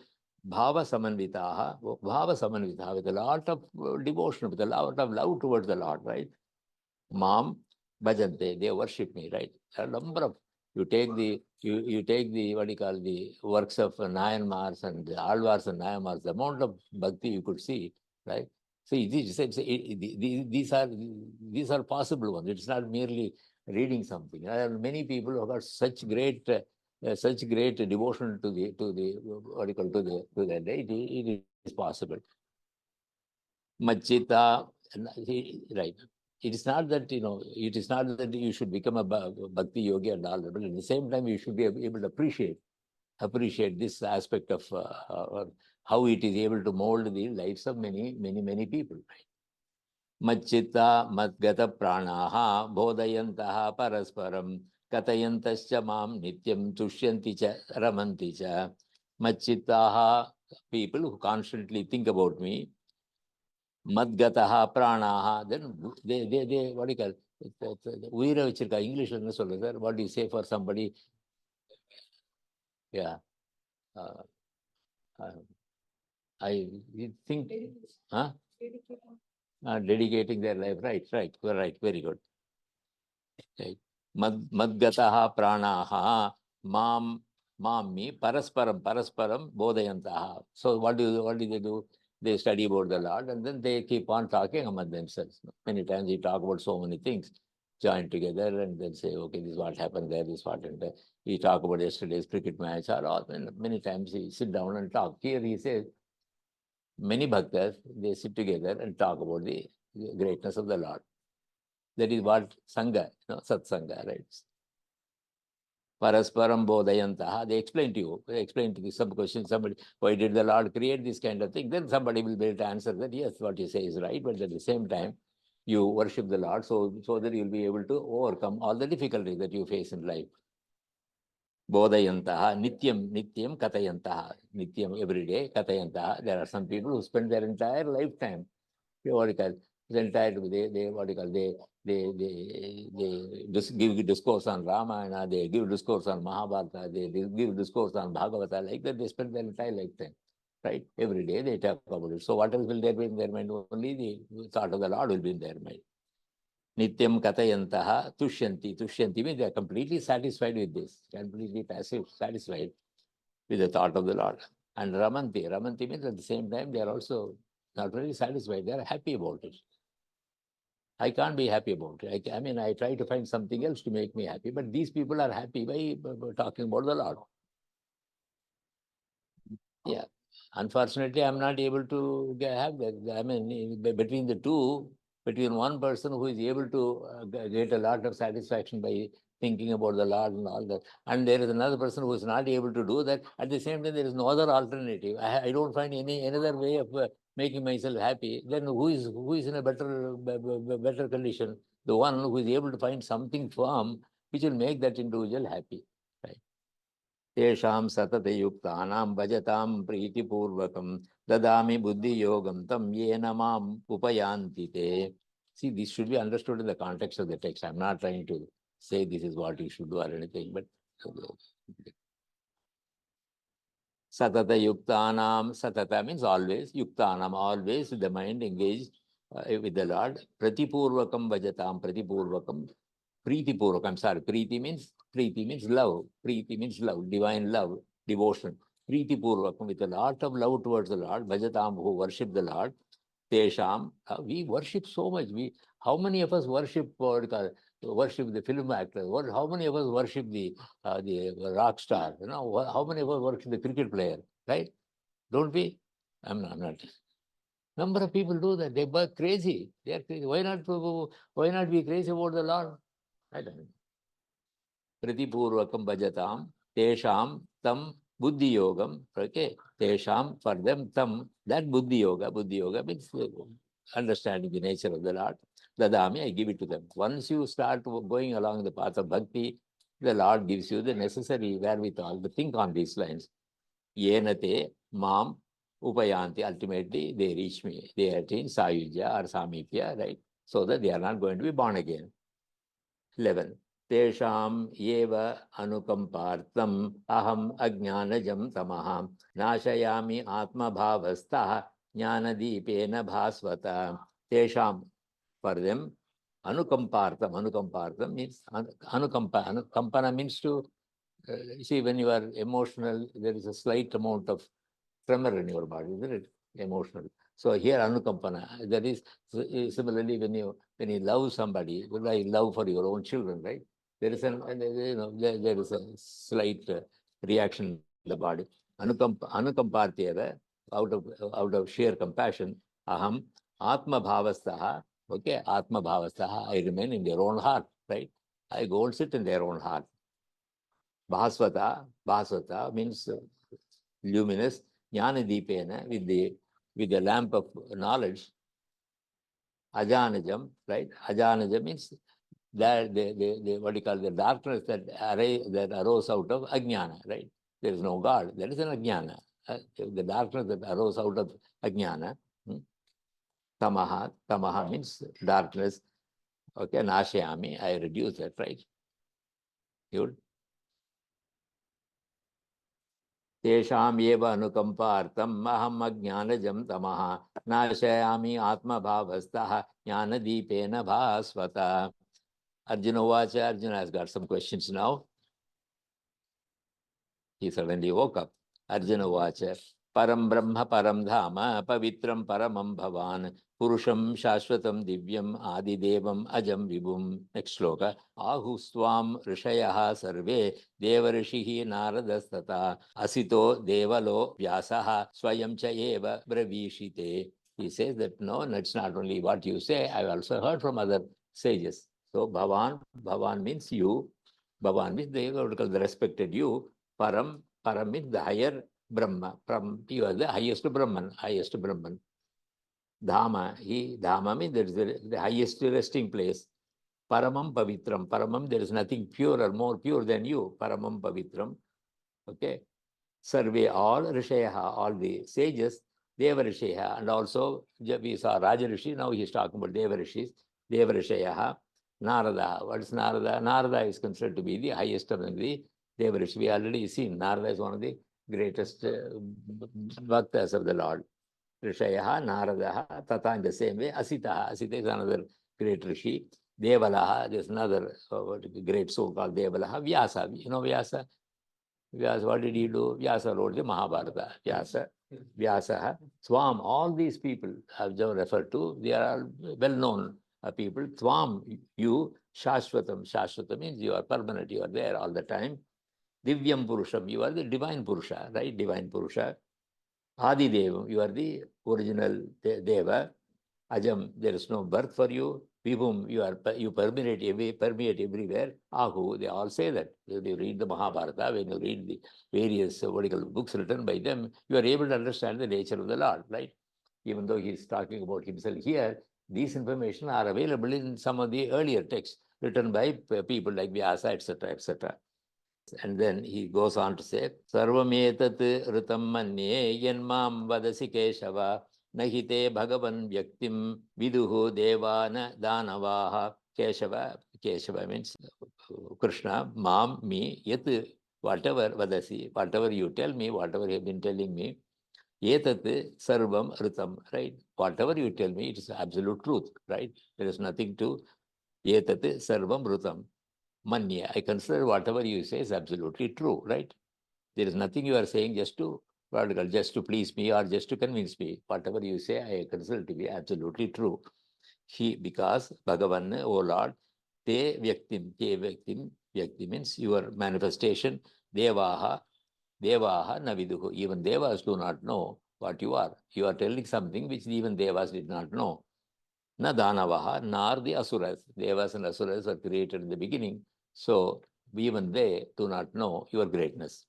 Bhava samanvitaha, with a lot of devotion, with a lot of love towards the Lord, right? Mam bhajante, they worship me, right? There are a number of, you take the what do you call, the works of Nayanmars and the Alvars and Nayanmars, the amount of bhakti you could see, right? So these are possible ones. It's not merely reading something. There are many people who have got such great devotion to the what do you call, to the deity. It is possible. Machita, right? It is not that you should become a bhakti yogi and all that, but at the same time you should be able to appreciate this aspect of how it is able to mold the lives of many people. Machita madgata pranaha bodhayantaha parasparam katayantascha mam nityam tushyanti cha ramanti cha. Machitaha, people who constantly think about me. Madgataha pranaha, then they what do you call it? Uira vechirka, English என்ன சொல்றது sir? What do you say for somebody? Yeah. I think dedicating their life. Right. Very good. Right. Madgataha pranaha mam me parasparam bodhayantaha. So what do they do? They study about the Lord and then they keep on talking among themselves. Many times they talk about so many things, join together and then say, okay, this is what happened there, this is what happened there. We talk about yesterday's cricket match, or all. Many times he sit down and talk. Here he says, many bhaktas, they sit together and talk about the greatness of the Lord. That is what Sangha, Satsanga, right? Parasparam bodhayantaha, they explain to you, some question, somebody, why did the Lord create this kind of thing? Then somebody will be able to answer that, yes, what you say is right, but at the same time, you worship the Lord so that you'll be able to overcome all the difficulties that you face in life. Bodhayantaha, nityam katayantaha, nityam every day, katayantaha. There are some people who spend their entire lifetime, they just give discourse on Ramayana, they give discourse on Mahabharata, they give discourse on Bhagavata, like that they spend their entire lifetime, right? Every day they talk about it. So what else will there be in their mind? Only the thought of the Lord will be in their mind. Nityam katayantaha tushyanti. Tushyanti means they are completely satisfied with this, completely passive, satisfied with the thought of the Lord. And ramanti means at the same time they are also not very satisfied, they are happy about it. I can't be happy about it. I try to find something else to make me happy, but these people are happy by talking about the Lord. Yeah. Unfortunately, I'm not able to have that. Between one person who is able to get a lot of satisfaction by thinking about the Lord and all that, and there is another person who is not able to do that, at the same time, there is no other alternative. I don't find another way of making myself happy. Then who is in a better condition? The one who is able to find something firm which will make that individual happy. Right? Tesham satatayuktanam bhajatam pritipurvakam dadami buddhi yogam tam yena mam upayanti te. See, this should be understood in the context of the text. I'm not trying to say this is what you should do or anything, but satata yuktanam, satata means always, yuktanam, always with the mind engaged with the Lord. Pratipurvakam bhajatam, pratipurvakam, pritipurvakam, I'm sorry, priti means love. Priti means love, divine love, devotion. Pritipurvakam, with a lot of love towards the Lord, bhajatam, who worship the Lord. Tesham, we worship so much. How many of us worship the film actor? How many of us worship the rock star? How many of us worship the cricket player? Right? Don't we? I'm not. Number of people do that. They are crazy. They are crazy. Why not be crazy about the Lord? I don't know. Pratipurvakam bhajatam, tesham tam buddhi yogam. Okay, tesham, for them tam, that buddhi yoga. Buddhi yoga means understanding the nature of the Lord. Dadami, I give it to them. Once you start going along the path of bhakti, the Lord gives you the necessary wherewithal to think on these lines. yenate mam upayanti. Ultimately, they reach me. They attain sayujya or samipya, right? So that they are not going to be born again. 11. Tesham yeva anukampartam aham ajnanajam tamaham nashayami atma bhavastah jnanadipena bhasvata. Tesham, for them, anukampartam. Anukampartam means anukampana means to see, when you are emotional, there is a slight amount of tremor in your body, isn't it? Emotional. So here anukampana. That is similarly when you love somebody, like love for your own children, right? There is there is a slight reaction in the body. Anukampartyeva, out of sheer compassion. Aham atma bhavastaha. Okay, atma bhavastaha. I remain in their own heart, right? I go and sit in their own heart. Bhasvata means luminous. Jnanadipena, with the lamp of knowledge. Ajanajam, right? Ajanajam means that the what you call the darkness that arose out of ajnana, right? There is no God. That is an ajnana. The darkness that arose out of ajnana. Tamaha means darkness. Okay, nashayami, I reduce that, right? Good. Tesham eva anukampartam aham ajnanajam tamaha nashayami atma bhavastah jnanadipena bhasvata. Arjuna Vacha. Arjuna has got some questions now. He suddenly woke up. Arjuna Vacha. Param Brahma Param Dhama Pavitram Paramam Bhavan Purusham Shashvatam Divyam Adidevam Ajam Vibhum. Next sloka. Ahustvam Rishayaha Sarve Devarishihi Naradastata Asito Devalo Vyasaha Swayam Cha Eva Bravishite. He says that no, it's not only what you say, I've also heard from other sages. So Bhavan means you. Bhavan means the respected you. Param means the higher Brahma. You are the highest Brahman. Dhama means there is the highest resting place. Paramam Pavitram. Paramam, there is nothing purer, more pure than you. Paramam Pavitram. Okay. Survey all Rishayaha, all the sages, Deva Rishayaha, and also we saw Raja Rishi, now he is talking about Deva Rishis, Deva Rishayaha, Narada. What is Narada? Narada is considered to be the highest among the Deva Rishi. We already seen Narada is one of the greatest bhaktas of the Lord. Rishayaha, Narada, Tata in the same way, Asita. Asita is another great Rishi. Devalaha, there's another great so-called Devalaha. Vyasa, you know Vyasa? Vyasa, what did he do? Vyasa wrote the Mahabharata. Vyasa, Swam, all these people I've just referred to, they are all well-known people. Swam, you, Shashvatam. Shashvatam means you are permanent, you are there all the time. Divyam Purusham, you are the divine Purusha, right? Divine Purusha. Adi Devam, you are the original Deva. Ajam, there is no birth for you. Vibhum, you permeate everywhere. Ahu, they all say that. When you read the Mahabharata, when you read the various books written by them, you are able to understand the nature of the Lord, right? Even though he is talking about himself here, these information are available in some of the earlier texts written by people like Vyasa, etc., etc. And then he goes on to say, Sarvam etat ritam manye yanmam vadasi Keshava Nahite Bhagavan Vyaktim Viduhu Devana Danavaha. Keshava means Krishna, Mam, me, Yet, whatever Vadasi, whatever you tell me, whatever you have been telling me, Etat Sarvam Ritam, right? Whatever you tell me, it is absolute truth, right? There is nothing to Etat Sarvam Ritam. Manya, I consider whatever you say is absolutely true, right? There is nothing you are saying just to please me or just to convince me. Whatever you say, I consider to be absolutely true. Because Bhagavan, O Lord, te vyaktim means your manifestation, devaha naviduhu. Even devas do not know what you are. You are telling something which even devas did not know. Na danavaha, nor the asuras. Devas and asuras were created in the beginning. So even they do not know your greatness.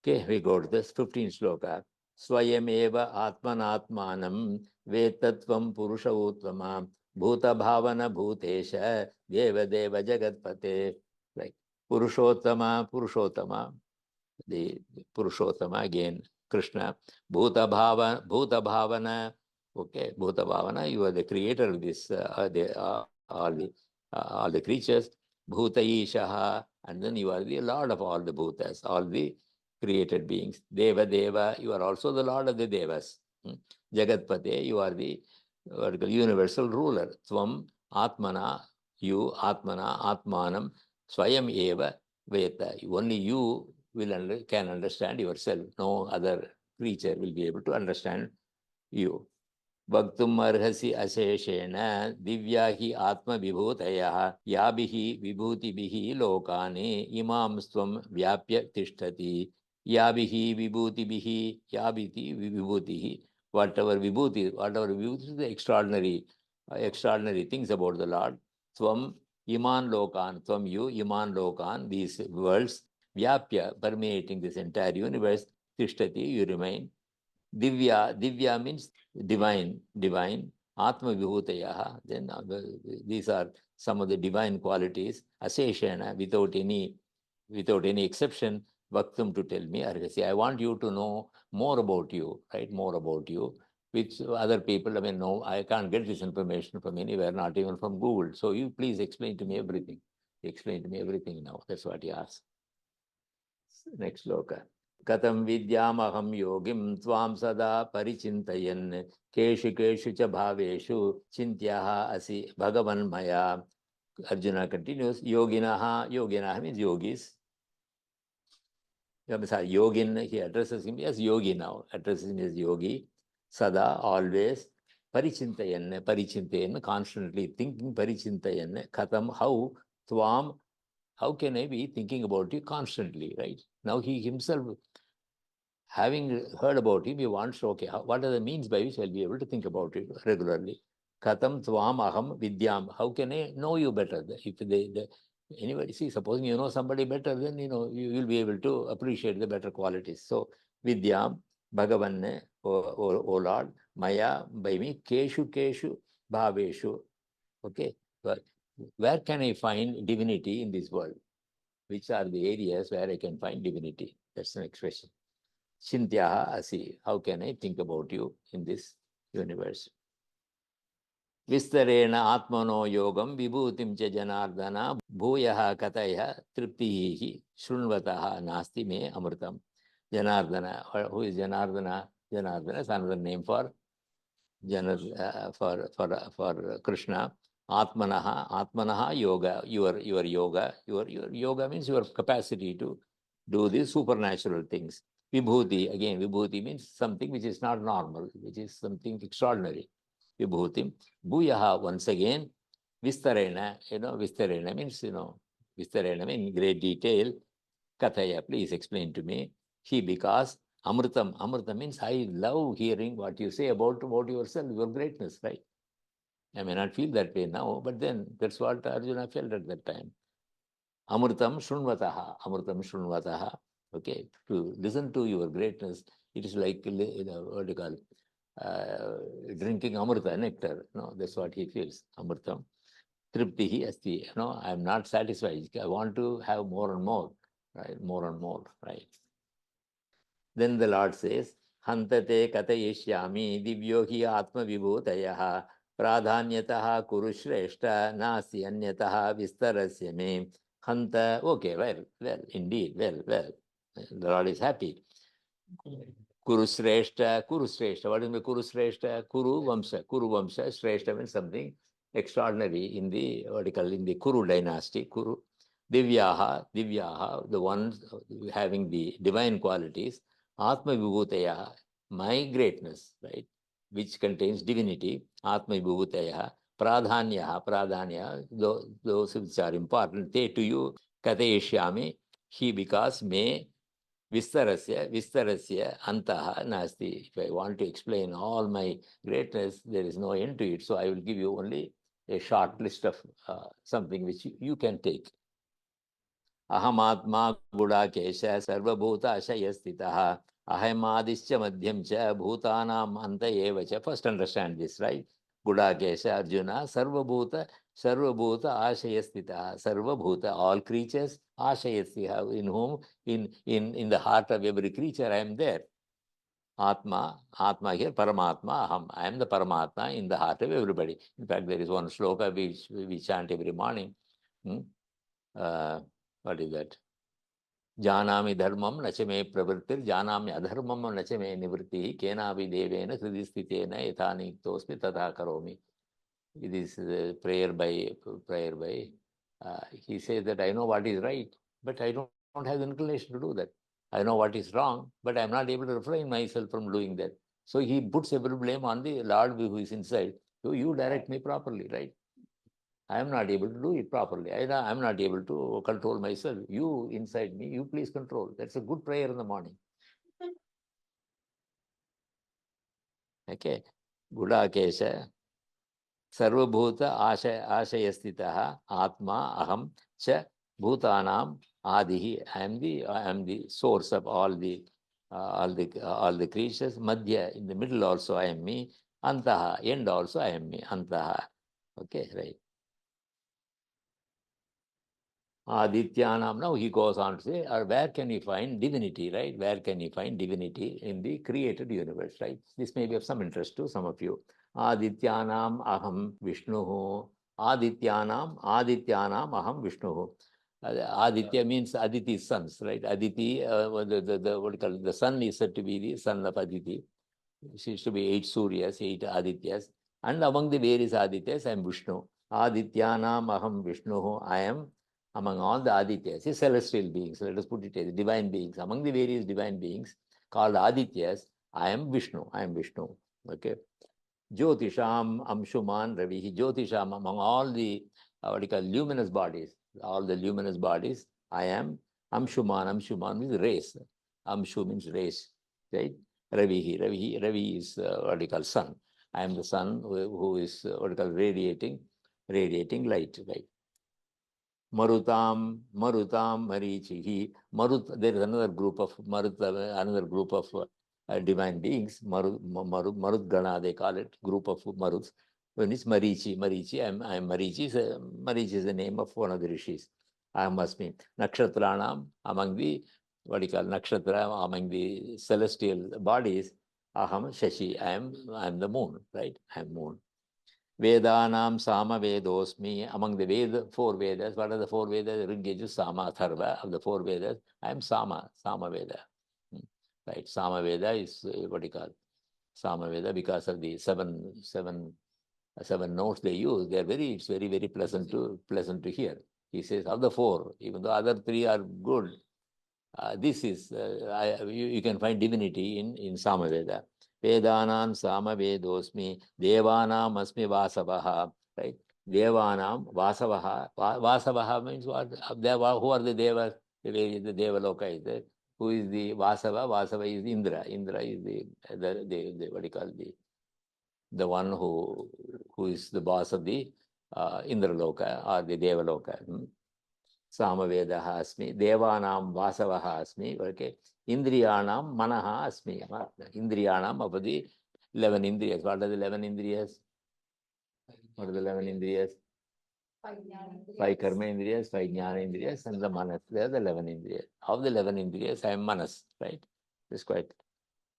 Okay, we go to this 15th sloka. Swayam eva atmanatmanam vetatvam purusha uttama bhuta bhavana bhutesha deva deva jagatpate. Like Purushottama. the Purushottama again, Krishna, Bhuta Bhavana, okay, Bhuta Bhavana, you are the creator of this, all the creatures, Bhuta Ishaha, and then you are the Lord of all the Bhutas, all the created beings. Deva Deva, you are also the Lord of the Devas. Jagatpate, you are the universal ruler. Tvam Atmana, you Atmana, Atmanam, Swayam Eva Veta. Only you can understand yourself. No other creature will be able to understand you. Bhaktum arhasi aseshena divyahi atma vibhutayah yabihi vibhutibihi lokane imam stvam vyapya tishtati yabihi vibhutibihi yabiti vibhutihi. Whatever vibhuti is the extraordinary things about the Lord. Tvam iman lokan, tvam you, iman lokan, these worlds, vyapya, permeating this entire universe, tishtati, you remain. Divya means divine, Atma Vibhutayaha. Then these are some of the divine qualities. Aseshana, without any exception, Bhaktum to tell me, Arhasi, I want you to know more about you, right? More about you, which other people, I mean, no, I can't get this information from anywhere, not even from Google. So you please explain to me everything. Explain to me everything now. That's what he asked. Next sloka. Katam vidyamaham yogim tvam sada parichintayan keshu keshu cha bhaveshu chintyaha asi bhagavan maya. Arjuna continues, yoginaha means yogis. Yogin, he addresses him as yogi now, addresses him as yogi. Sada, always. Parichintayan, constantly thinking, parichintayan. Katam, how, tvam, how can I be thinking about you constantly, right? Now he himself, having heard about him, he wants, okay, what are the means by which I'll be able to think about it regularly? Katam tvam aham vidyam. How can I know you better? If anybody, see, supposing you know somebody better, then you will be able to appreciate the better qualities. So vidyam, Bhagavan, O Lord, maya, by me, keshu keshu bhaveshu. Okay, but where can I find divinity in this world? Which are the areas where I can find divinity? That's the next question. Chintyaha asi, how can I think about you in this universe? Vistarena atmano yogam vibhutim cha janardana bhuyaha kataya triptihi shrunvataha nasti me amritam. Janardana, who is Janardana? Janardana is another name for Krishna. Atmanaha yoga, your yoga. Your yoga means your capacity to do these supernatural things. Vibhūti, again, Vibhūti means something which is not normal, which is something extraordinary. Vibhūti. Bhuyaha, once again. Vistarena, Vistarena means, Vistarena means in great detail. Kathaya, please explain to me. Because Amritam means I love hearing what you say about yourself, your greatness, right? I may not feel that way now, but then that's what Arjuna felt at that time. Amritam Shrunvataha. Okay, to listen to your greatness, it is like, what do you call, drinking Amrita, nectar. That's what he feels. Amritam. Triptihi asti. I am not satisfied. I want to have more and more, right? More and more, right? Then the Lord says, Hantate katayishyami divyo hi atma vibhutayaha pradhanyataha kurushreshta nasi anyataha vistarasya me. Hanta, okay, well, indeed, well. The Lord is happy. Kurushreshta. What is the Kurushreshta? Kuru Vamsha. Shreshta means something extraordinary in the in the Kuru dynasty. Kuru. Divyaha, the ones having the divine qualities. Atma Vibhutaya, my greatness, right? Which contains divinity. Atma Vibhutaya. Pradhanya, those which are important. Te to you, Katayishyami, because me Vistarasya antaha nasti. If I want to explain all my greatness, there is no end to it. So I will give you only a short list of something which you can take. Ahamatma Gudakesha Sarvabhuta Ashayastitaha Ahamadischa Madhyam Cha Bhutanam Anta Evacha. First understand this, right? Gudakesha Arjuna, Sarvabhuta Ashayastita, Sarvabhuta, all creatures, Ashayastita, in whom, in the heart of every creature, I am there. Atma here, Paramatma, Aham. I am the Paramatma in the heart of everybody. In fact, there is one shloka which we chant every morning. What is that? Janami dharmam nachame pravrittir, janami adharmam nachame nivritti, kenavi devena hridistitena ethaniktosmi tata karomi. It is prayer by, he says that I know what is right, but I don't have the inclination to do that. I know what is wrong, but I am not able to refrain myself from doing that. So he puts every blame on the Lord who is inside. So you direct me properly, right? I am not able to do it properly. I am not able to control myself. You inside me, you please control. That's a good prayer in the morning. Okay. Gudakesha Sarvabhuta Ashayastitaha Atma Aham Cha Bhutanam Adihi. I am the source of all the creatures. Madhya, in the middle also I am me. Antaha, end also I am me. Antaha. Okay, right. Adityanam. Now he goes on to say, or where can you find divinity, right? Where can you find divinity in the created universe, right? This may be of some interest to some of you. Adityanam aham Vishnuhu. Adityanam aham Vishnuhu. Aditya means Aditi sons, right? Aditi, what do you call it? The sun is said to be the son of Aditi. It seems to be 8 Suryas, 8 Adityas. And among the various Adityas, I am Vishnu. Adityanam aham Vishnuhu. I am among all the Adityas, the celestial beings, let us put it as divine beings. Among the various divine beings called Adityas, I am Vishnu. Okay. Jyotisham Amshuman Ravihi. Jyotisham, among all the luminous bodies, I am Amshuman. Amshuman means rays. Amshu means rays. Right? Ravi is sun. I am the sun who is radiating light. Right? Marutam Marichihi. There is another group of divine beings. Marudgana, they call it, group of Maruts. When it's Marichi, I am Marichi. Marichi is the name of one of the rishis. I must be Nakshatranam, among the Nakshatra, among the celestial bodies. Aham Shashi, I am the moon, right? I am moon. Vedanam Sama Vedosmi. Among the 4 Vedas, what are the 4 Vedas? Rigveda, Sama, Atharva. Of the 4 Vedas, I am Sama Veda. Right? Sama Veda is Sama Veda, because of the seven notes they use. It's very, very pleasant to hear. He says, of the 4, even though other 3 are good, this is, you can find divinity in Sama Veda. Vedanam Sama Vedosmi, Devanam Asmi Vasavaha, right? Devanam Vasavaha. Vasavaha means what? Who are the Devas? The Devaloka is there. Who is the Vasava? Vasava is Indra. Indra is the what do you call, the one who is the boss of the Indraloka or the Devaloka. Samavedaha asmi, Devanam Vasavaha asmi, okay. Indriyanam Manaha asmi. Indriyanam of the 11 Indriyas. What are the 11 Indriyas? What are the 11 Indriyas? 5 Karma Indriyas, 5 Jnana Indriyas, and the Manas. They are the 11 Indriyas. Of the 11 Indriyas, I am Manas, right? It's quite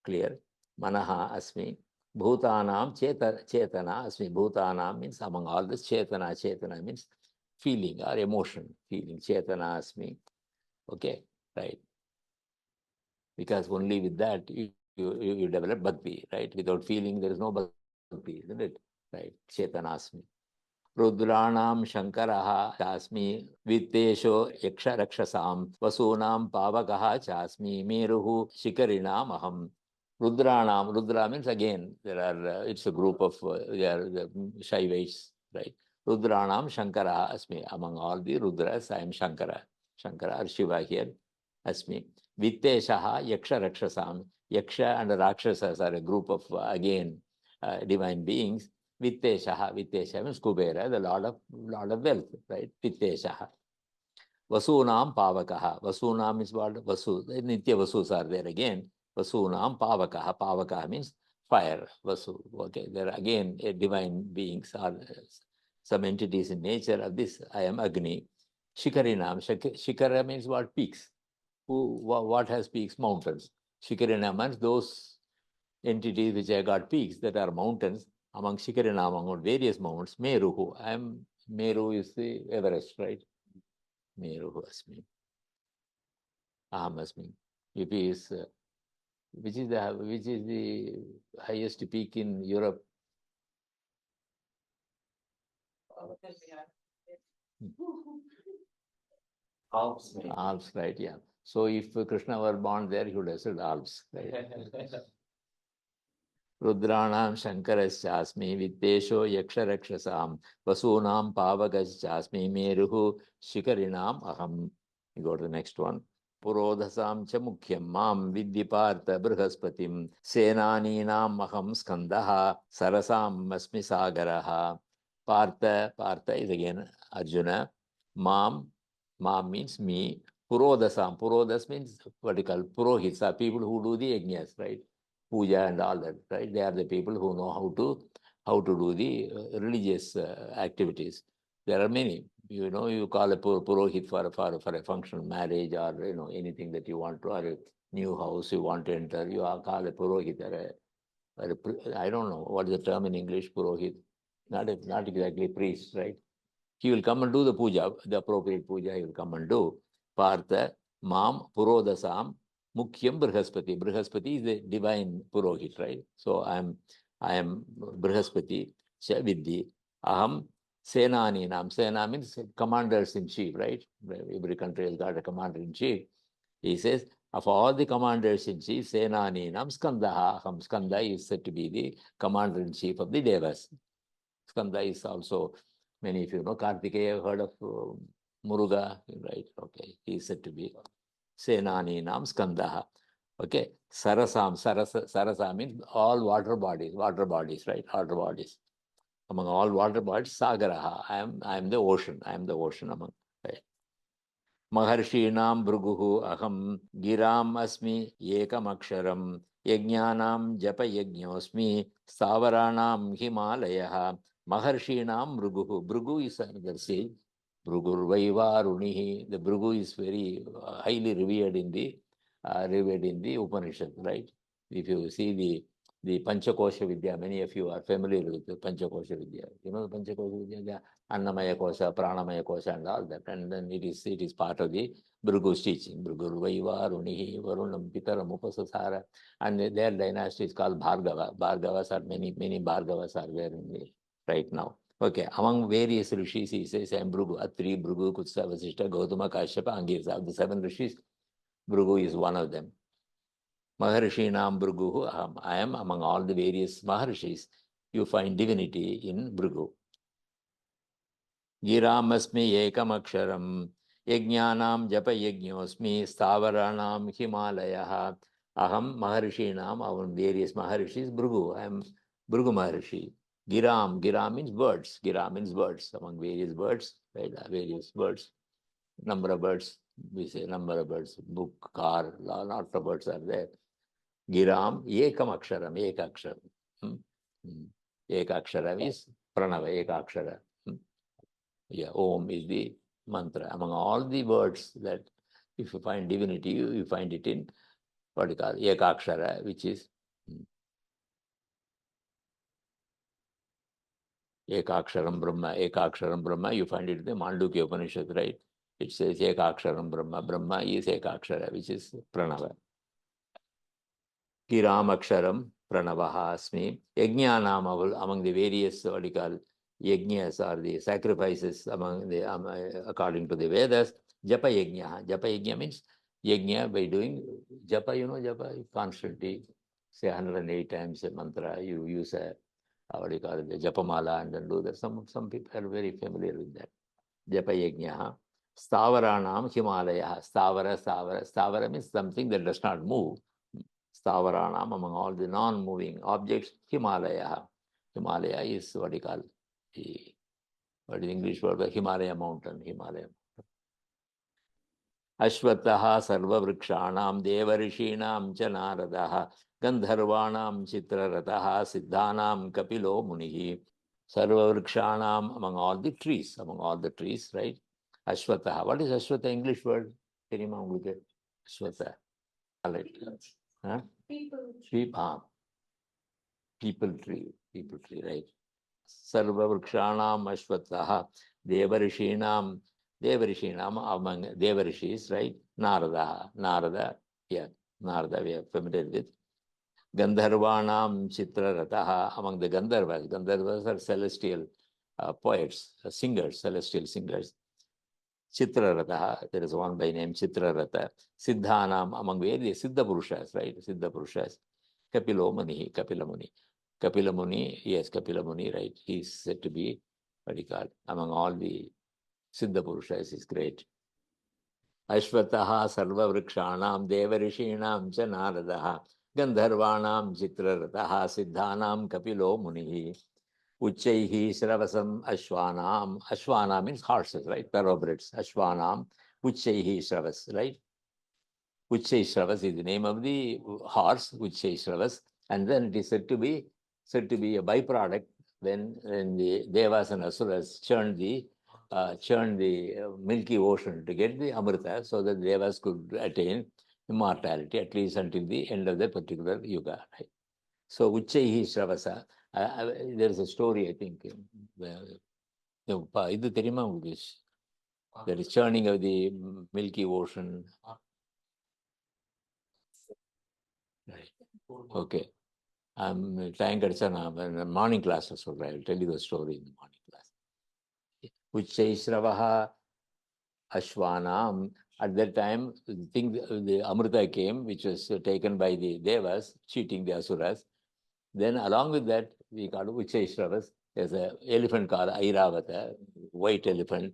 clear. Manaha asmi. Bhutanam Chetana asmi. Bhutanam means among all this. Chetana means feeling or emotion. Chetana asmi. Okay, right. Because only with that you develop bhakti, right? Without feeling, there is no bhakti, isn't it? Right. Chetana asmi. Rudranam Shankaraha Chasmi Vittesho Yaksha Rakshasam Vasunam Pavakaha Chasmi Meruhu Shikarinam Aham. Rudra means again, it's a group of they are the Shaivites, right? Rudranam Shankara Asmi. Among all the Rudras, I am Shankara or Shiva here, Asmi. Vitteshaha Yaksha Rakshasam. Yaksha and Rakshasas are a group of again divine beings. Vitteshaha means Kubera, the Lord of wealth, right? Vitteshaha. Vasunam Pavakaha. Vasunam is what? Vasu. Nitya Vasus are there again. Vasunam Pavakaha. Pavakaha means fire, Vasu. Okay, there are again divine beings or some entities in nature of this. I am Agni. Shikarinam. Shikara means what? Peaks. What has peaks? Mountains. Shikarina means those entities which have got peaks that are mountains. Among Shikarina, among various mountains. Meruhu. Meru is the Everest, right? Meruhu Asmi. Aham Asmi. If he is, which is the highest peak in Europe? Alps, maybe. Alps, right? Yeah. So if Krishna were born there, he would have said Alps, right? Rudranam Shankaraschasmi Viddesho Yaksharakshasam Vasunam Pavagaschasmi Meruhu Shikarinam Aham. You go to the next one. Purodhasam cha mukhyam mam viddipartha brihaspatim senaninam aham skandaha sarasam asmi sagaraha. Partha is again Arjuna. Mam means me. Purodas means what you call purohits are people who do the yajnas, right? Puja and all that, right? They are the people who know how to do the religious activities. There are many. You call a purohit for a functional marriage or anything that you want to, or a new house you want to enter. You call a purohit I don't know what is the term in English. Purohit, not exactly priest, right? He will come and do the puja, the appropriate puja. He will come and do. Partha Mam Purodasam Mukhyam Brihaspati. Brihaspati is the divine Purohit, right? So I am Brihaspati, Vidhi. Aham Senaninam. Sena means commanders in chief, right? Every country has got a commander in chief. He says, of all the commanders in chief, Senaninam Skandaha. Aham Skanda is said to be the commander in chief of the Devas. Skanda is also, many of you know, Kartikeya have heard of Muruga, right? Okay, he is said to be Senaninam Skandaha. Okay, Sarasa means all water bodies, right? Water bodies. Among all water bodies, Sagaraha. I am the ocean. Among, right? Maharshinam Bhruguhu Aham Giram Asmi Yekam Aksharam Yajnanam Japa Yajñosmi Stavaranam Himalayaha Maharshinam Bhruguhu. Bhrugu is another sage. Bhrugur Vaivarunihi. The Bhrugu is very highly revered in the Upanishad, right? If you see the Panchakosha Vidyā, many of you are familiar with the Panchakosha Vidyā. You know the Panchakosha Vidyā, the Annamaya Kosha, Pranamaya Kosha and all that. And then it is part of the Bhrugu's teaching. Bhrugur Vaivarunihi Varunam Pitaram Upasasara. And their dynasty is called Bhargava. Bhargavas are many Bhargavas are there right now. Okay, among various rishis, he says, I am Bhrugu, Atri, Bhrugu, Kutsa, Vasishta, Gautama, Kashyapa, Angirsa. Of the 7 rishis, Bhrugu is one of them. Maharshinam Bhruguhu Aham. I am among all the various Maharshis. You find divinity in Bhrugu. Giramasmi Ekam Aksharam. Yajnanam Japa Yajñosmi. Stavaranam Himalayaha. Aham Maharshinam, our various Maharshis, Bhrugu. I am Bhrugu Maharshi. Giram means birds. Giram means birds. Among various birds, right? Various birds. Number of birds. We say number of birds. Book, car, lot of birds are there. Giram Ekam Aksharam. Ekaksharam. Ekaksharam is Pranava. Ekakshara. Yeah, Om is the mantra. Among all the words that if you find divinity, you find it in what you call Ekakshara, which is Ekaksharam Brahma, you find it in the Mandukya Upanishad, right? It says Ekaksharam Brahma. Brahma is Ekakshara, which is Pranava. Giram Aksharam Pranavaha Asmi. Yajnanam, among the various what you call yajnas or the sacrifices among the according to the Vedas, Japa Yajna. Japa Yajna means yajna by doing japa, japa, constantly say 108 times a mantra. You use a what do you call it, the japamala, and then do that. Some people are very familiar with that. Japa Yajna. Stavaranam Himalaya. Stavara means something that does not move. Stavaranam, among all the non-moving objects, Himalaya. Himalaya is what you call what is the English word for Himalaya mountain. Ashwataha sarvavrikshanam devarishinam cha naradaha gandharvanam chitrarataha siddhanam kapilo munihi. Sarvavrikshanam, among all the trees, right? Ashwataha. What is Ashwata English word? Terima உங்களுக்கு Ashwata. Huh? People tree, right? Sarva Vrikshanam Ashwataha Devarishinam among Devarishis, right? Narada, Narada we are familiar with. Gandharvanam Chitrarataha, among the Gandharvas. Gandharvas are celestial poets, singers, celestial singers. Chitrarataha, there is one by name Chitrarata. Siddhanam, among various Siddha Purushas, right? Siddha Purushas. Kapilo Muni, Kapila Muni, right? He is said to be, what do you call, among all the Siddha Purushas, is great. Ashwataha Sarva Vrikshanam Devarishinam cha Naradaha Gandharvanam Chitrarataha Siddhanam Kapilo Munihi Uchaihi Sravasam Ashwanam. Ashwana means horses, right? Thoroughbreds. Ashwanam Uchaihi Sravas, right? Uchai Sravas is the name of the horse, Uchai Sravas, and then it is said to be a byproduct when the Devas and Asuras churned the milky ocean to get the Amrita, so that Devas could attain immortality, at least until the end of that particular yuga. Right? So Uchaihi Sravasa, there is a story, I think, இது தெரியுமா உங்களுக்கு? There is churning of the milky ocean. Right. Okay. I'm trying to in the morning class or so. I'll tell you the story in the morning class. Uchchaisravaha Ashwanam. At that time, the Amrita came, which was taken by the Devas, cheating the Asuras. Then along with that, we call Uchchaisravas. There's an elephant called Airavata, white elephant.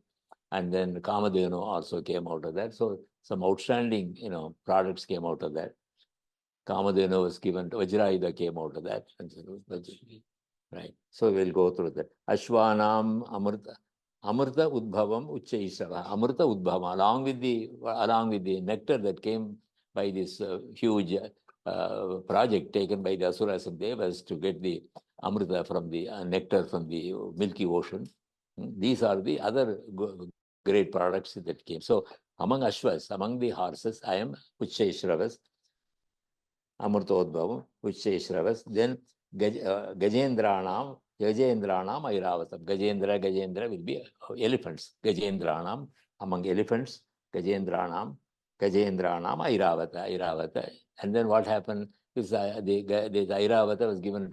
And then Kamadhenu also came out of that. So some outstanding, products came out of that. Kamadhenu was given, Vajrayuda came out of that. Right. So we'll go through that. Ashwanam Amrita Udbhavam Uchchaisrava. Amrita Udbhavam, along with the nectar that came by this huge project taken by the Asuras and Devas to get the Amrita from the nectar from the Milky Ocean. These are the other great products that came. So among Ashwas, among the horses, I am Uchchaisravas. Amrtodbhavam, Uchchaisravas. Then Gajendranam Airavatam. Gajendra will be elephants. Gajendranam, among elephants, Gajendranam Airavata. And then what happened is the Airavata was given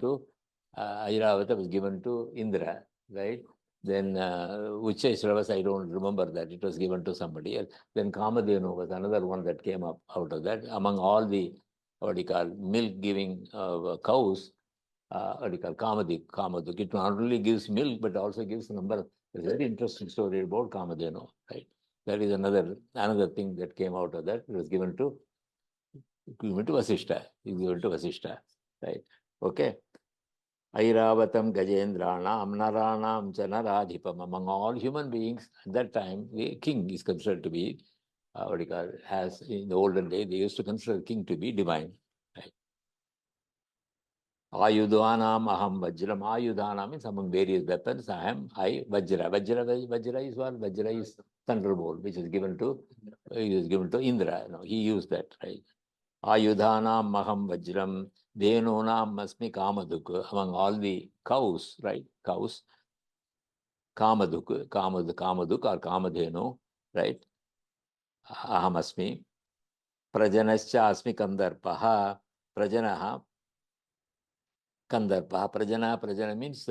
to Indra, right? Then Uchchaisravas, I don't remember that. It was given to somebody else. Then Kamadhenu was another one that came up out of that. Among all the milk-giving cows, Kamaduk. It not only gives milk, but also gives a number of, a very interesting story about Kamadhenu, right? That is another thing that came out of that. It was given to Vasishta. Right? Okay. Airavatam Gajendranam Naranam Janaradhipam. Among all human beings, at that time, the king is considered to be, as in the olden day, they used to consider the king to be divine. Right? Ayudhanam Aham Vajram. Ayudhanam means among various weapons, I Vajra. Vajra is what? Vajra is thunderbolt, which is given to Indra. He used that, right? Ayudhanam Maham Vajram. Dhenunam Masmi Kamaduk. Among all the cows, right? Cows. Kamaduk or Kamadhenu, right? Ahamasmi. Prajanascha Asmi Kandarpaha. Prajanaha. Kandarpaha. Prajana means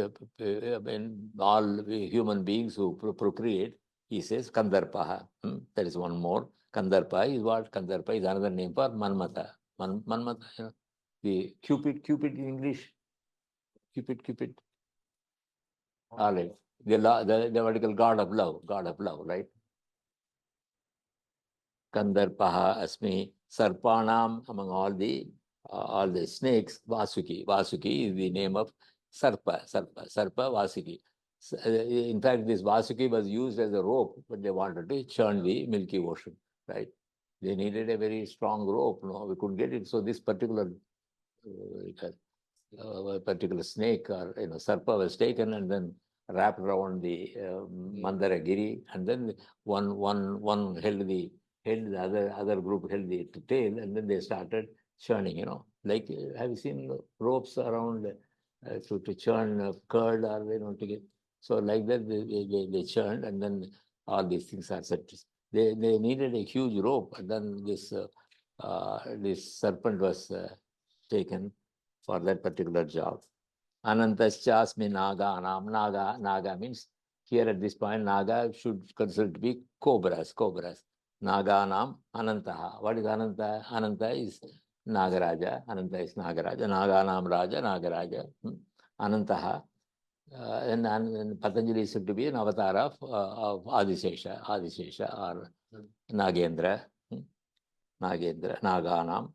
all human beings who procreate. He says Kandarpaha. There is one more. Kandarpa is what? Kandarpa is another name for Manmata. Manmata, the Cupid in English. Cupid. All right. The vertical god of love, right? Kandarpaha Asmi Sarpanam, among all the snakes, Vasuki. Vasuki is the name of Sarpa, Vasuki. In fact, this Vasuki was used as a rope when they wanted to churn the Milky Ocean, right? They needed a very strong rope. No, we couldn't get it. So this particular snake or sarpa was taken and then wrapped around the Mandaragiri, and then one held the head, the other group held the tail, and then they started churning. Like have you seen ropes around to churn curd or to get? So like that they churned, and then all these things are set. They needed a huge rope, and then this serpent was taken for that particular job. Anantaschasmi naganam. Naga means here at this point, Naga should consider to be cobras. Naganam Anantaha. What is Ananta? Ananta is Nagaraja. Ananta is Nagaraja. Naganam Raja, Nagaraja. Anantaha. And Patanjali is said to be an avatar of Adisesha or Nagendra. Naganam.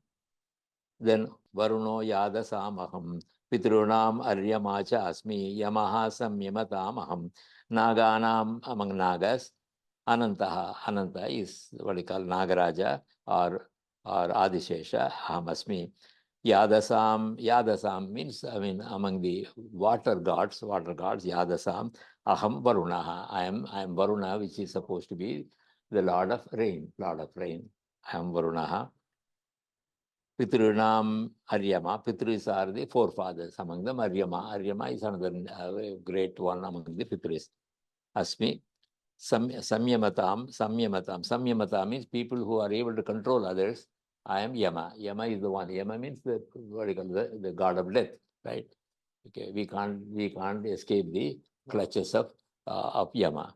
Then Varuno Yadasamaham. Pitrunam Aryamacha Asmi. Yamaha Samyamatamaham. Naganam among Nagas. Anantaha. Ananta is what we call Nagaraja or Adishesha. Aham Asmi. Yadasam means, among the water gods, Yadasam, Aham Varunaha. I am Varuna, which is supposed to be the Lord of rain. I am Varunaha. Pitrunam Aryama. Pitris are the forefathers. Among them, Aryama is another great one among the Pitris. Asmi. Samyamatam means people who are able to control others. I am Yama. Yama is the one. Yama means the god of death, right? Okay, we can't escape the clutches of Yama.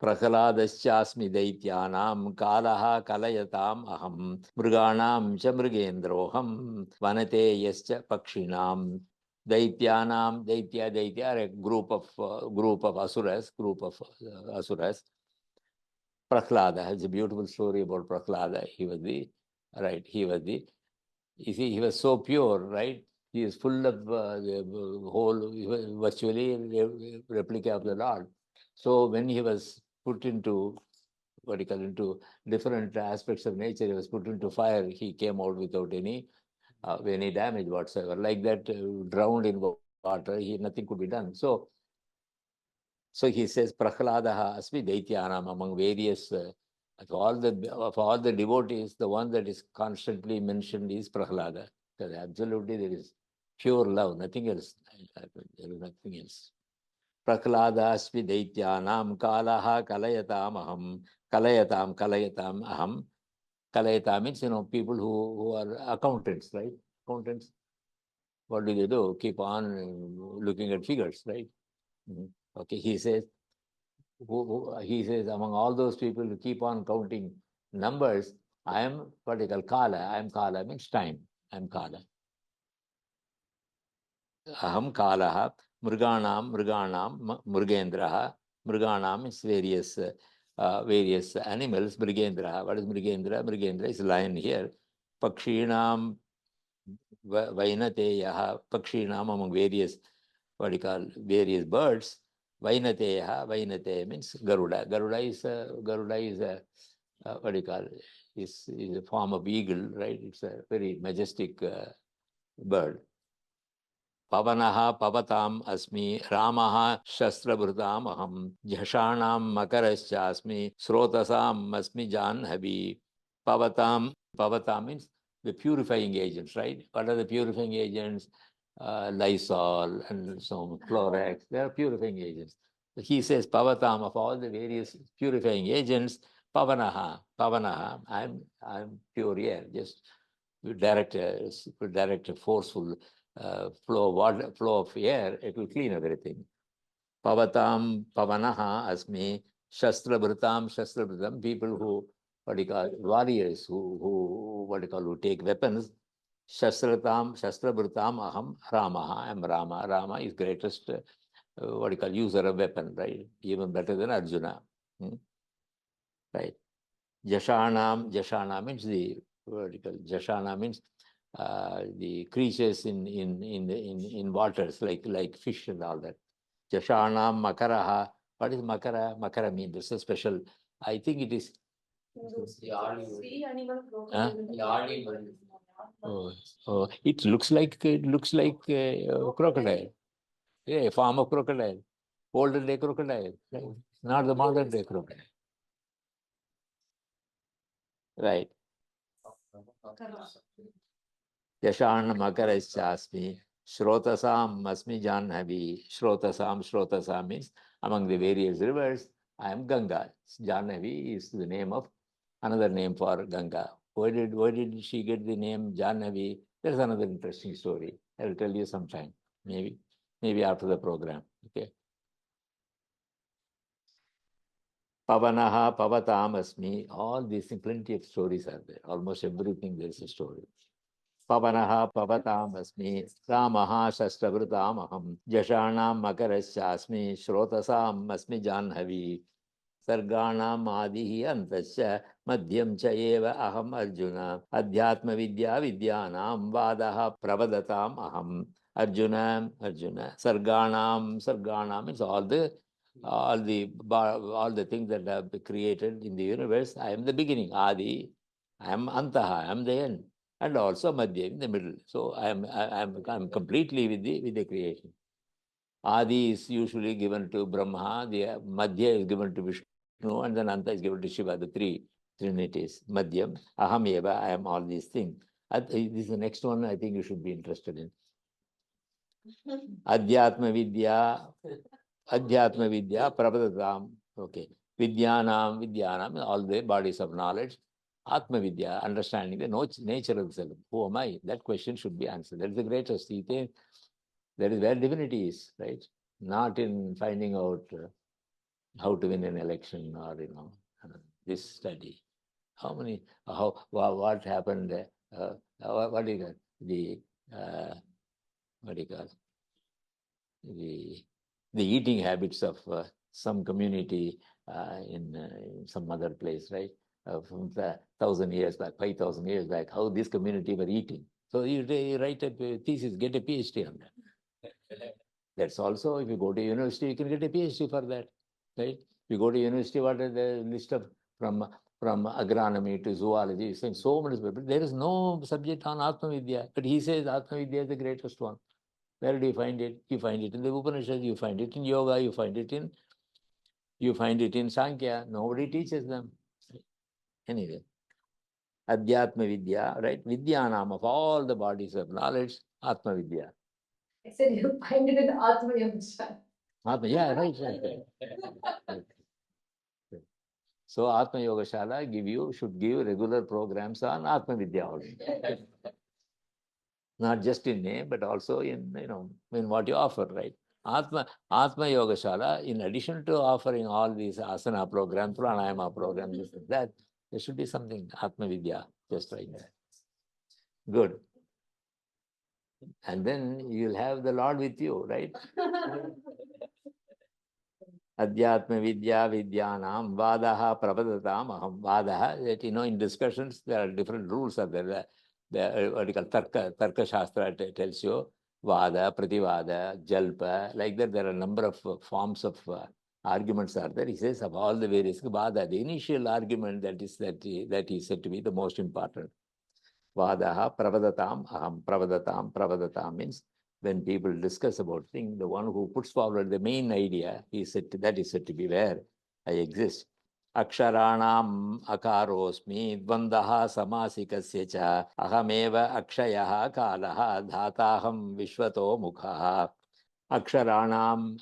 Prahaladashyasmi daityanam kalaha kalayatam aham mruganam cha mrugendroham vanate yascha pakshinam. Daitya are a group of asuras. Prahlada has a beautiful story about Prahlada. He was so pure, right? He is full of the whole, virtually a replica of the Lord. So when he was put into into different aspects of nature, he was put into fire, he came out without any damage whatsoever. Like that, drowned in water, nothing could be done. So he says, Prahladaha Asmi Daityanam, among various, of all the devotees, the one that is constantly mentioned is Prahlada. Because absolutely there is pure love, nothing else. There is nothing else. Prahlada Asmi Daityanam Kalaha Kalayatam Aham. Kalayatam Aham. Kalayata means, people who are accountants, right? Accountants. What do? Keep on looking at figures, right? Okay, he says, among all those people who keep on counting numbers, I am what they call Kala. I am Kala means time. I am Kala. Aham Kalaha. Mruganam, Mrugendraha. Mruganam is various animals. Mrugendraha. What is Mrugendra? Mrugendra is lion here. Pakshinam Vainateyaha. Pakshinam among various birds. Vainateyaha. Vainateya means Garuda. Garuda is a is a form of eagle, right? It's a very majestic bird. Pavanaha Pavatam Asmi Ramaha Shastrabhrutam Aham Jashanam Makarascha Srotasam Asmi Janhavi. Pavatam means the purifying agents, right? What are the purifying agents? Lysol and some Clorox, they are purifying agents. He says Pavatam, of all the various purifying agents, Pavanaha, I'm pure air. Just direct a forceful flow of air, it will clean everything. Pavatam Pavanaha Asmi Shastrabhrutam, people who warriors who take weapons. Shastrabhrutam Aham Ramaha. I am Rama. Rama is greatest user of weapon, right? Even better than Arjuna. Right. Jashana means Jashana means the creatures in waters like fish and all that. Jashanam Makaraha. What is Makara? Makara means this is special. I think it is Sea animal, Huh? crocodile. Oh, it looks like crocodile. Yeah, form of crocodile. Olden day crocodile, right? Not the modern day crocodile. Right. Yashanam Makaraschasmi, Shrotasam Asmi Janhavi. Shrotasam means among the various rivers, I am Ganga. Janhavi is the name of another name for Ganga. Why did she get the name Janhavi? There's another interesting story. I will tell you sometime, maybe after the program. Okay. Pavanaha Pavatam Asmi. All these things, plenty of stories are there. Almost everything there is a story. Pavanaha Pavatam Asmi, Ramaha Shastravrutamaham, Jashanam Makarashyasmi, Shrotasam Asmi Janhavi, Sarganam Adihi Antasya, Madhyam cha eva aham Arjuna, Adhyatma Vidya Vidyanam, Vadaha Pravadatam aham. Arjuna, Sarganam is all the things that have been created in the universe. I am the beginning, Adi. I am Antaha, I am the end. And also Madhya, in the middle. So I'm completely with the creation. Adi is usually given to Brahma, the Madhya is given to Vishnu, and then Anta is given to Shiva, the three trinities. Madhyam, Aham Eva, I am all these things. This is the next one I think you should be interested in. Adhyatma Vidya, Prabhadatam. Okay. Vidyanam, all the bodies of knowledge. Atma Vidya, understanding the nature of the self. Who am I? That question should be answered. That is the greatest. That is where divinity is, right? Not in finding out how to win an election or, this study. What happened, what do you call the eating habits of some community in some other place, right? From 1,000 years back, 5,000 years back, how this community were eating. So you write a thesis, get a PhD on that. That's also, if you go to university, you can get a PhD for that, right? If you go to university, what is the list of from agronomy to zoology, saying so many people. There is no subject on Atma Vidya, but he says Atma Vidya is the greatest one. Where do you find it? You find it in the Upanishads, you find it in yoga, you find it in Sankhya. Nobody teaches them. Anyway, Adhyatma Vidya, right? Vidyanam of all the bodies of knowledge, Atma Vidya. I said you find it in Atma Yogaḥ. Atma, yeah, right. So Atma Yogaḥ should give regular programs on Atma Vidya also. Not just in name, but also in what you offer, right? Atma Yogaḥ, in addition to offering all these asana programs, pranayama programs, this and that, there should be something Atma Vidya, just like that. Good. And then you'll have the Lord with you, right? Adhyatma Vidya Vidyanam Vadaha Prabhadatam Aham. Vadaha, that in discussions there are different rules are there. The what you call Tarka Shastra tells you Vada, Prativada, Jalpa, like that there are a number of forms of arguments are there. He says of all the various Vada, the initial argument that is said to be the most important. Vadaha Pravadatam Aham. Pravadatam means when people discuss about things, the one who puts forward the main idea is said to be where I exist. Aksharanam akarosmi dvandaha samasikasya cha ahameva akshayaha kalaha dhataham vishvato mukhaha. Aksharanam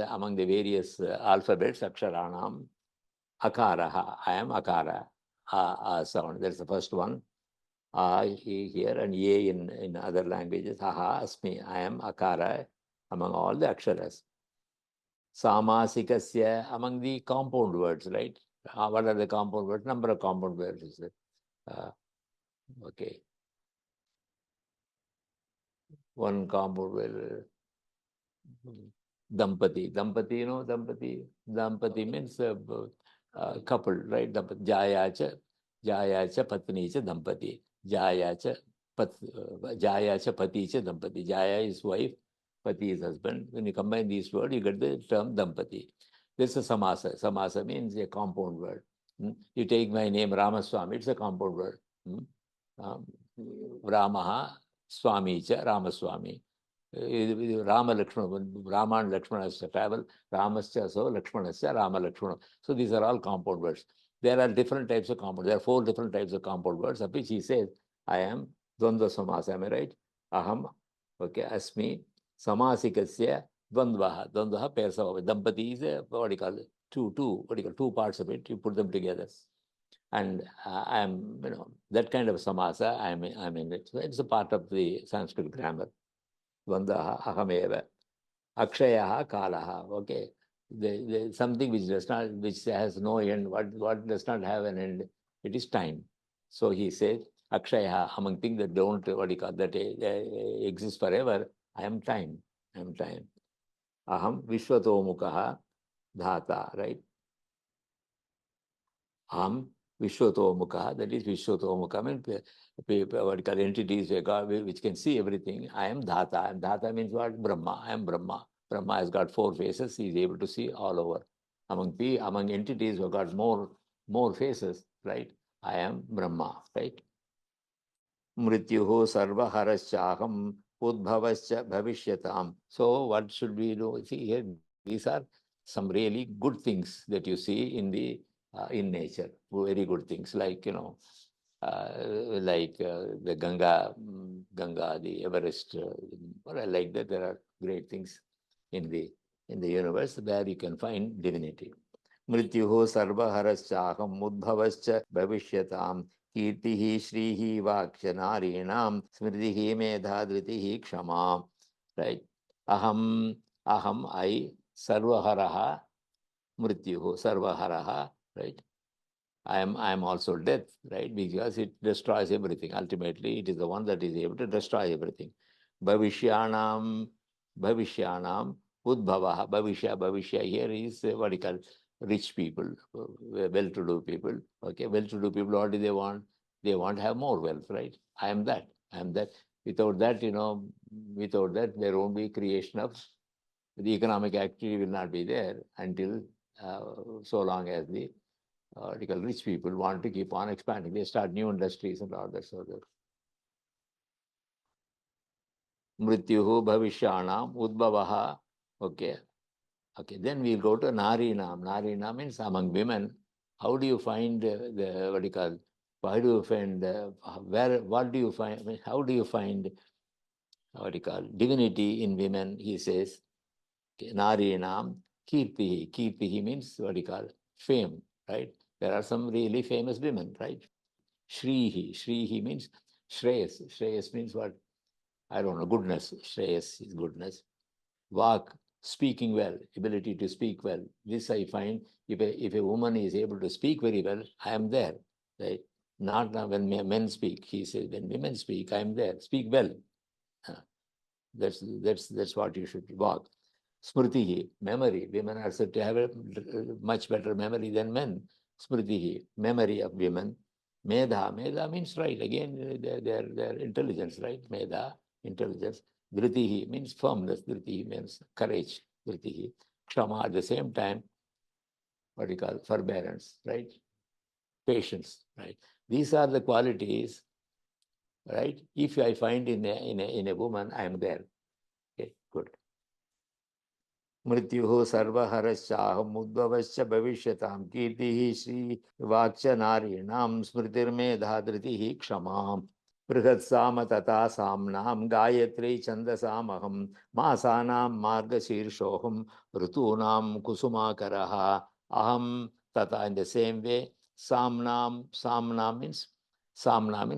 among the various alphabets, Aksharanam, Akaraha, I am Akara, sound. That's the first one. Here and ye in other languages. Aha, asmi, I am akara among all the aksharas. Samasikasya among the compound words, right? What are the compound words? Number of compound words is it? Okay. One compound word. Dampati. Dampati, Dampati means couple, right? Jayacha patni cha dampati. Jayacha pati cha dampati. Jaya is wife, pati is husband. When you combine these words, you get the term dampati. This is samasa. Samasa means a compound word. You take my name Ramaswami, it's a compound word. Ramaha, Swami cha, Ramaswami. Rama Lakshmana, Rama and Lakshmana has to travel, Ramascha so, Lakshmanascha, Rama Lakshmana. So these are all compound words. There are different types of compound. There are 4 different types of compound words, of which he says, I am Dvandva Samasa. Am I right? Aham, okay, Asmi, Samasikasya, Dvandvaha. Dvandvaha pairs of Dampati is what do you call it? Two parts of it, you put them together. And I am, that kind of samasa, I'm in it. So it's a part of the Sanskrit grammar. Dvandaha, ahameva. Akshayaha, kalaha. Okay. Something which has no end, what does not have an end, it is time. So he says, Akshayaha, among things that don't, exist forever, I am time. I am time. Aham Vishwatomukaha dhata, right? Aham Vishwatomukaha, that is Vishwatomukaha, what you call entities which can see everything. I am dhata. And dhata means what? Brahma. I am Brahma. Brahma has got 4 faces. He is able to see all over. Among entities who have got more faces, right? I am Brahma, right? Mrityuho sarva haraschaham udbhavascha bhavishyatam. So what should we do? See here, these are some really good things that you see in nature. Very good things, like the Ganga, the Everest. I like that. There are great things in the universe where you can find divinity. Mrityuho sarva haraschaham udbhavascha bhavishyatam. Kirtihi Shrihi Vakshanārinām Smritihi Medha Dhritihi Kshama. Right? Aham, I, Sarvaharaha, Mrityuhu, Sarvaharaha, right? I am also death, right? Because it destroys everything. Ultimately, it is the one that is able to destroy everything. Bhavishyanam, Udbhavaha, Bhavishya here is what you call rich people, well-to-do people. Okay, well-to-do people, what do they want? They want to have more wealth, right? I am that. Without that, there won't be creation of the economic activity will not be there until so long as the rich people want to keep on expanding. They start new industries and all that sort of. Mrityuhu bhavishyanam udbhavaha. Okay. Then we'll go to Narinam. Narinam means among women. How do you find why do you find, what do you find, how do you find, divinity in women? He says, Narinam kirtihi. Kirtihi means fame, right? There are some really famous women, right? Shrihi means Shreyas. Shreyas means what? I don't know, goodness. Shreyas is goodness. Vak, speaking well, ability to speak well. This I find, if a woman is able to speak very well, I am there, right? Not when men speak. He says, when women speak, I am there. Speak well. That's what you should walk. Smritihi, memory. Women are said to have a much better memory than men. Smritihi, memory of women. Medha means right. Again, their intelligence, right? Medha, intelligence. Dhritihi means firmness. Dhritihi means courage. Dhritihi. Kshama at the same time, forbearance, right? Patience, right? These are the qualities, right? If I find in a woman, I am there. Okay, good. Mrityuho sarvaharashaham udbhavascha bhavishyatam kirtihi Sri Vaksha Narinam smritirmedha dhritihi kshamam. Brihatsama tata samnam Gayatri chandasamaham masanam margashirshoham rutunam kusumakaraha aham tata. In the same way, samna means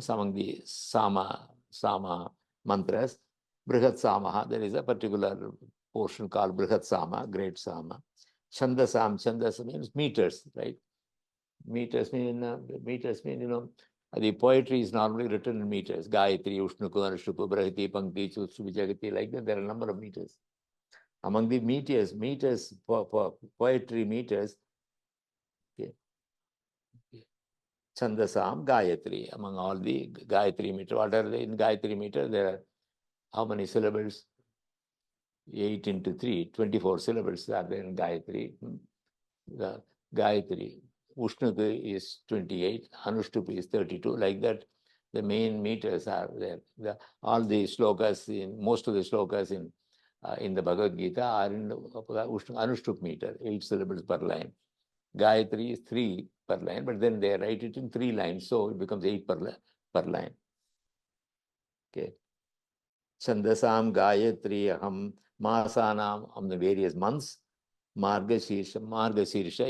among the sama mantras. Brihatsamaha, there is a particular portion called Brihatsama, great Sama. Chandas means meters, right? Meters mean, the poetry is normally written in meters. Gayatri, Ushnuku, Anushuku, Brahati, Pankti, Chushrubi, Jagati, like that. There are a number of meters. Among the meters, poetry meters, okay. Chandasam, Gayatri. Among all the Gayatri meter, what are they in Gayatri meter? There are how many syllables? 8 into 3, 24 syllables are there in Gayatri. The Gayatri. Ushnuka is 28, Anushtup is 32, like that. The main meters are there. All the slokas, most of the slokas in the Bhagavad Gītā are in the Anushtup meter, 8 syllables per line. Gayatri is 3 per line, but then they write it in 3 lines, so it becomes 8 per line. Okay. Chandasam Gayatri Aham Masanam on the various months. Margasirsha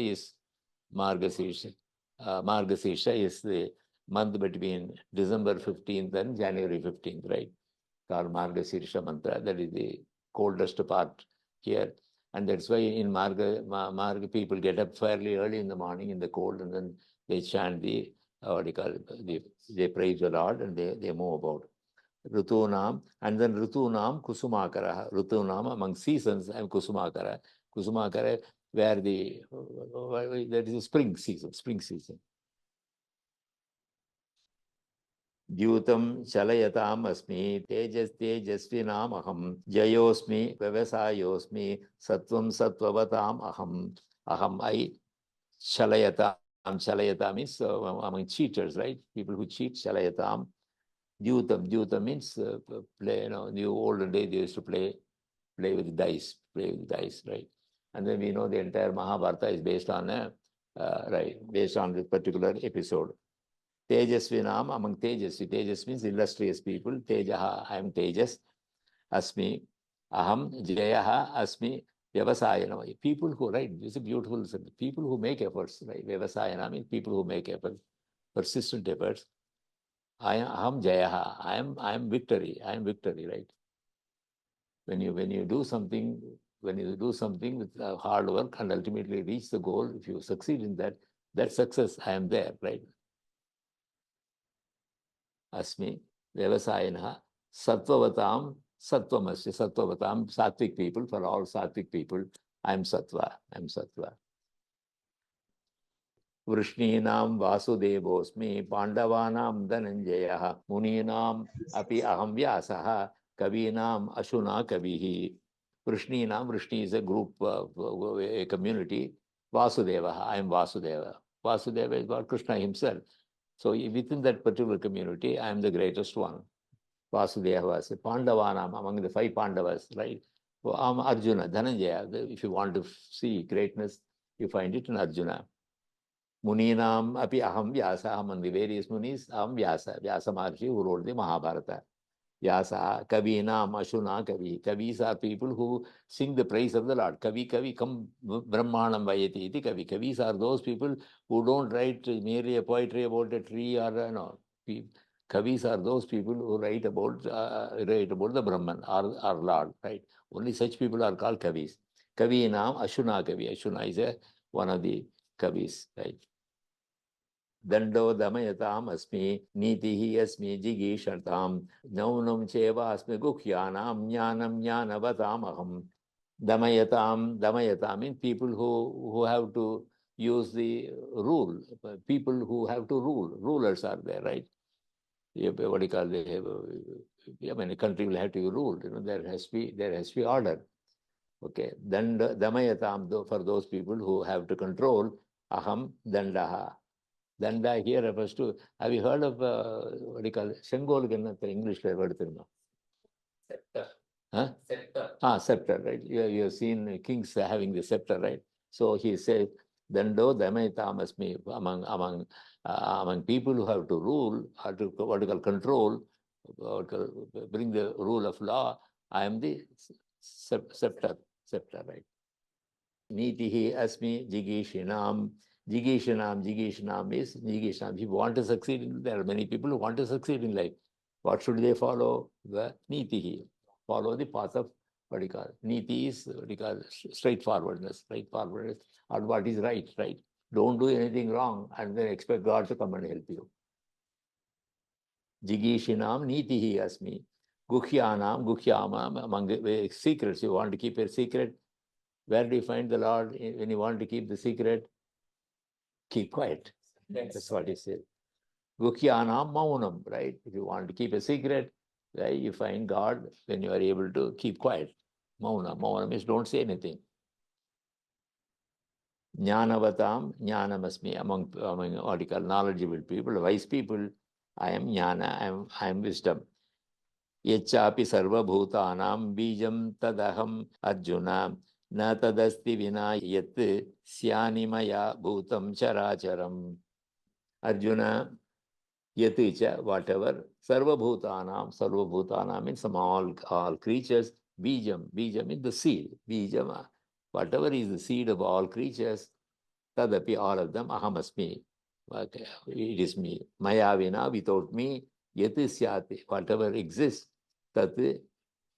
is the month between December 15th and January 15th, right? Called Margasirsha mantra. That is the coldest part here. And that's why in Marga people get up fairly early in the morning in the cold, and then they chant they praise the Lord, and they move about. Rutunam, and then Rutunam Kusumakara. Rutunam among seasons and Kusumakara. Kusumakara, where that is a spring season. Dyutam Chalayatam Asmi, Tejasvinam Aham, Jayosmi, Vyavasayosmi, Sattvam Sattvavatam Aham. Aham, I Chalayatam. Chalayata means among cheaters, right? People who cheat, Chalayatam. Dyutam means play, in the olden days they used to play with dice, right? And then we know the entire Mahabharata is based on based on this particular episode. Tejasvinam among Tejas. Tejas means illustrious people. Tejaha, I am Tejas. Asmi. Aham Jayaha Asmi. Vyavasayana. People who, right, this is a beautiful, people who make efforts, right? Vyavasayana means people who make efforts, persistent efforts. Aham Jayaha. I am victory. I am victory, right? When you do something, with hard work and ultimately reach the goal, if you succeed in that success, I am there, right? Asmi, Vyavasayana, Sattvavatam, Sattvamasya, Sattvavatam, Sattvic people, for all Sattvic people, I am Sattva. Vrishninam Vasudevosmi, Pandavanam Dhananjaya, Muninam Api Aham Vyasaha, Kavinam Ashuna Kavihi. Vrishni is a group, a community. Vasudeva, I am Vasudeva. Vasudeva is God, Krishna himself. So within that particular community, I am the greatest one. Vasudeva, Pandavanam, among the 5 Pandavas, right? So I'm Arjuna, Dhananjaya. If you want to see greatness, you find it in Arjuna. Muninam api aham Vyasa, among the various munis, aham Vyasa. Vyasa Maharshi, who wrote the Mahabharata. Vyasa, Kavinam, Ashuna Kavi. Kavis are people who sing the praise of the Lord. Kavi, kam Brahmanam Vayati iti Kavi. Kavis are those people who don't write merely a poetry about a tree or no. Kavis are those people who write about the Brahman or Lord, right? Only such people are called Kavis. Kavinam, Ashuna Kavi. Ashuna is one of the Kavis, right? Dando Damayatam Asmi, Nitihi Asmi Jigishartam, Naunam Cheva Asmi Guhyanam, Jnanam Jnanavatam Aham. Damayatam means people who have to use the rule, people who have to rule. Rulers are there, right? What do you call a country will have to be ruled. There has to be order. Okay. Damayatam, for those people who have to control, Aham Dandaha. Danda here refers to, have you heard of what do you call it? Shengolgan, English word? Scepter. Huh? Scepter. Scepter, right? You have seen kings having the scepter, right? So he says, Dando Damaitam Asmi, among people who have to rule, or to what you call control, bring the rule of law, I am the scepter, right? Nitihi Asmi Jigishinam. Jigishanam is Jigishanam. If you want to succeed, there are many people who want to succeed in life. What should they follow? The Nitihi. Follow the path of what you call Niti is what you call straightforwardness, or what is right. Don't do anything wrong and then expect God to come and help you. Jigishinam Nitihi Asmi. Guhyama, among the secrets. You want to keep a secret. Where do you find the Lord when you want to keep the secret? Keep quiet. That's what he said. Guhyanam maunam, right? If you want to keep a secret, right, you find God when you are able to keep quiet. Mauna means don't say anything. Jnanavatam, Jnanamasmi, among what you call knowledgeable people, wise people, I am Jnana, I am wisdom. Yachapi sarva bhutanam bijam tadaham Arjuna na tadasti vina yat syanimaya bhutam characharam. Arjuna, yaticha, whatever, sarva bhutanam means all creatures, bijam is the seed, bijama, whatever is the seed of all creatures, tadapi, all of them, ahamasmi, okay, it is me. Maya vina, without me, yati syati, whatever exists, tat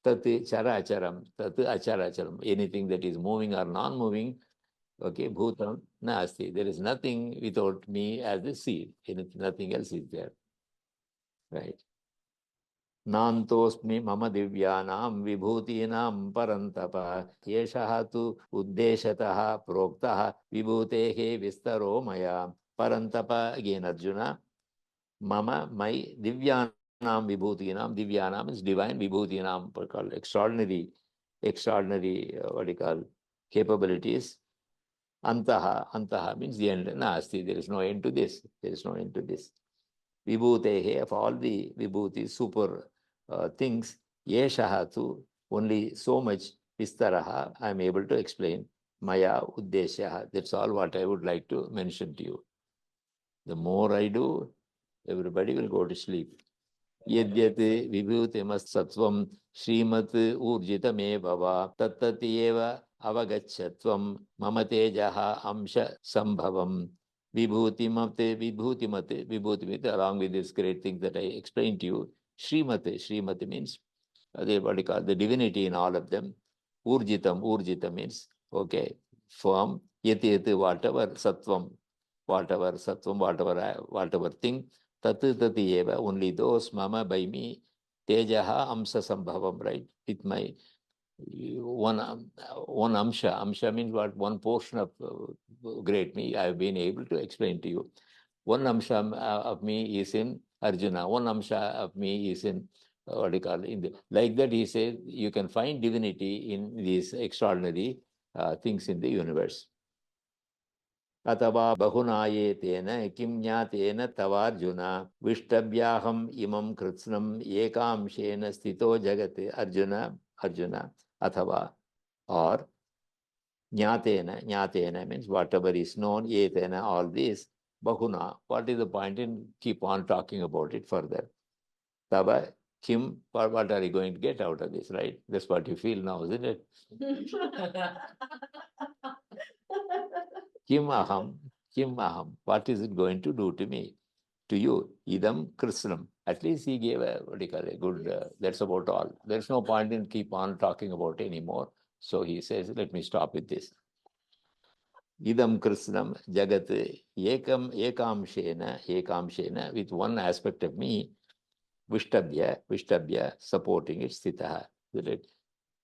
characharam, tat acharacharam, anything that is moving or non-moving, okay, bhutam nasti, there is nothing without me as the seed, nothing else is there, right? Nantosmi mama divyanam vibhutinam parantapa yeshaha tu uddeshataha proktaha vibhutehe vistaro maya parantapa. Again Arjuna, mama, my divyanam vibhutinam is divine, vibhutinam called extraordinary what you call capabilities. Antaha means the end. Nasti, there is no end to this. Vibhutehe, of all the vibhutis, super things, yeshaha tu, only so much, vistaraha, I am able to explain, maya uddeshaha. That's all what I would like to mention to you. The more I do, everybody will go to sleep. Yadyate vibhutimas sattvam srimat urjitame bhava tattatieva avagachatvam mama tejaha amsha sambhavam. Vibhutimate, along with this great thing that I explained to you, Srimate means what you call the divinity in all of them. Urjita means, okay, form, yati, whatever, sattvam, whatever thing, tati eva, only those, mama, by me, tejaha amsa sambhavam, right, with my one amsha means what? One portion of great me I have been able to explain to you. One amsha of me is in Arjuna. One amsha of me is in what do you call it? Like that, he says you can find divinity in these extraordinary things in the universe. Atava bahunayetena kim jnatena tavarjuna vishtabhyaham imam kritsnam ekamshena sthito jagate. Arjuna, Athava, or Jnatena means whatever is known, Etena, all this, Bahuna. What is the point in keep on talking about it further? Tava, Kim, what are you going to get out of this, right? That's what you feel now, isn't it? Kim aham, what is it going to do to me? To you, idam krishnam. At least he gave a good, that's about all. There's no point in keep on talking about it anymore. So he says, let me stop with this. Idam krishnam jagat ekamshena, with one aspect of me, vishtabhya, supporting it, sthitaha.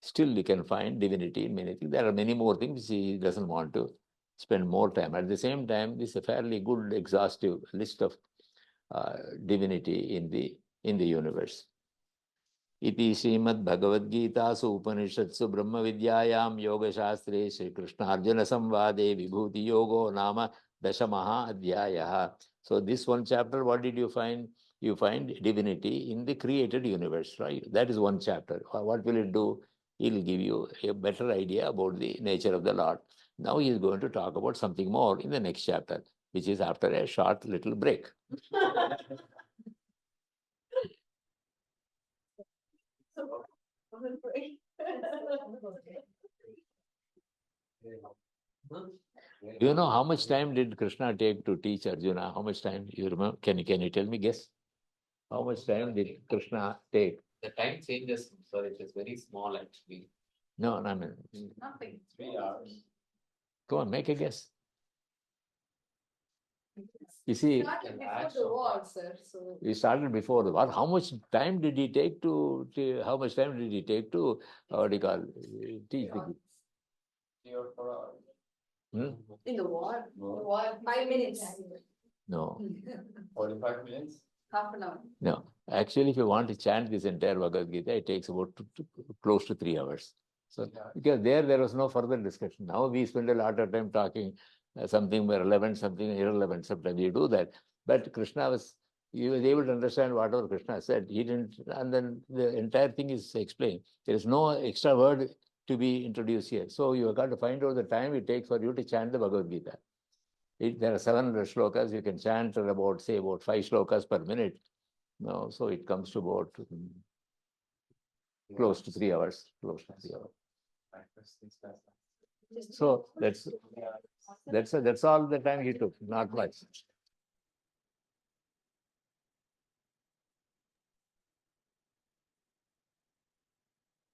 Still you can find divinity in many things. There are many more things he doesn't want to spend more time. At the same time, this is a fairly good, exhaustive list of divinity in the universe. Iti Srimad Bhagavad Gītā su Upanishatsu Brahma Vidyāyam Yoga Shastre Shri Krishna Arjuna Samvade Vibhūti Yogo Nama Dashamaha Adhyayaha. So this one chapter, what did you find? You find divinity in the created universe, right? That is one chapter. What will it do? It will give you a better idea about the nature of the Lord. Now he is going to talk about something more in the next chapter, which is after a short little break. Do you know how much time did Krishna take to teach Arjuna? How much time? You remember? Can you tell me? Guess. How much time did Krishna take? The time changes, so it is very small actually. No. Nothing. 3 hours. Go on, make a guess. You see, Started before the war, sir. So we started before the war. How much time did he take to what do you call, teach the 3 or 4 hours. in the war, No. 5 minutes, No. 45 minutes. half an hour. No. Actually, if you want to chant this entire Bhagavad Gītā, it takes about close to 3 hours. So, because there was no further discussion. Now we spend a lot of time talking something relevant, something irrelevant. Sometimes you do that. But he was able to understand whatever Krishna said. He didn't, and then the entire thing is explained. There is no extra word to be introduced here. So you have got to find out the time it takes for you to chant the Bhagavad Gītā. There are 700 shlokas. You can chant about 5 shlokas per minute. No, so it comes to about close to 3 hours. Close to 3 hours. So that's all the time he took, not much.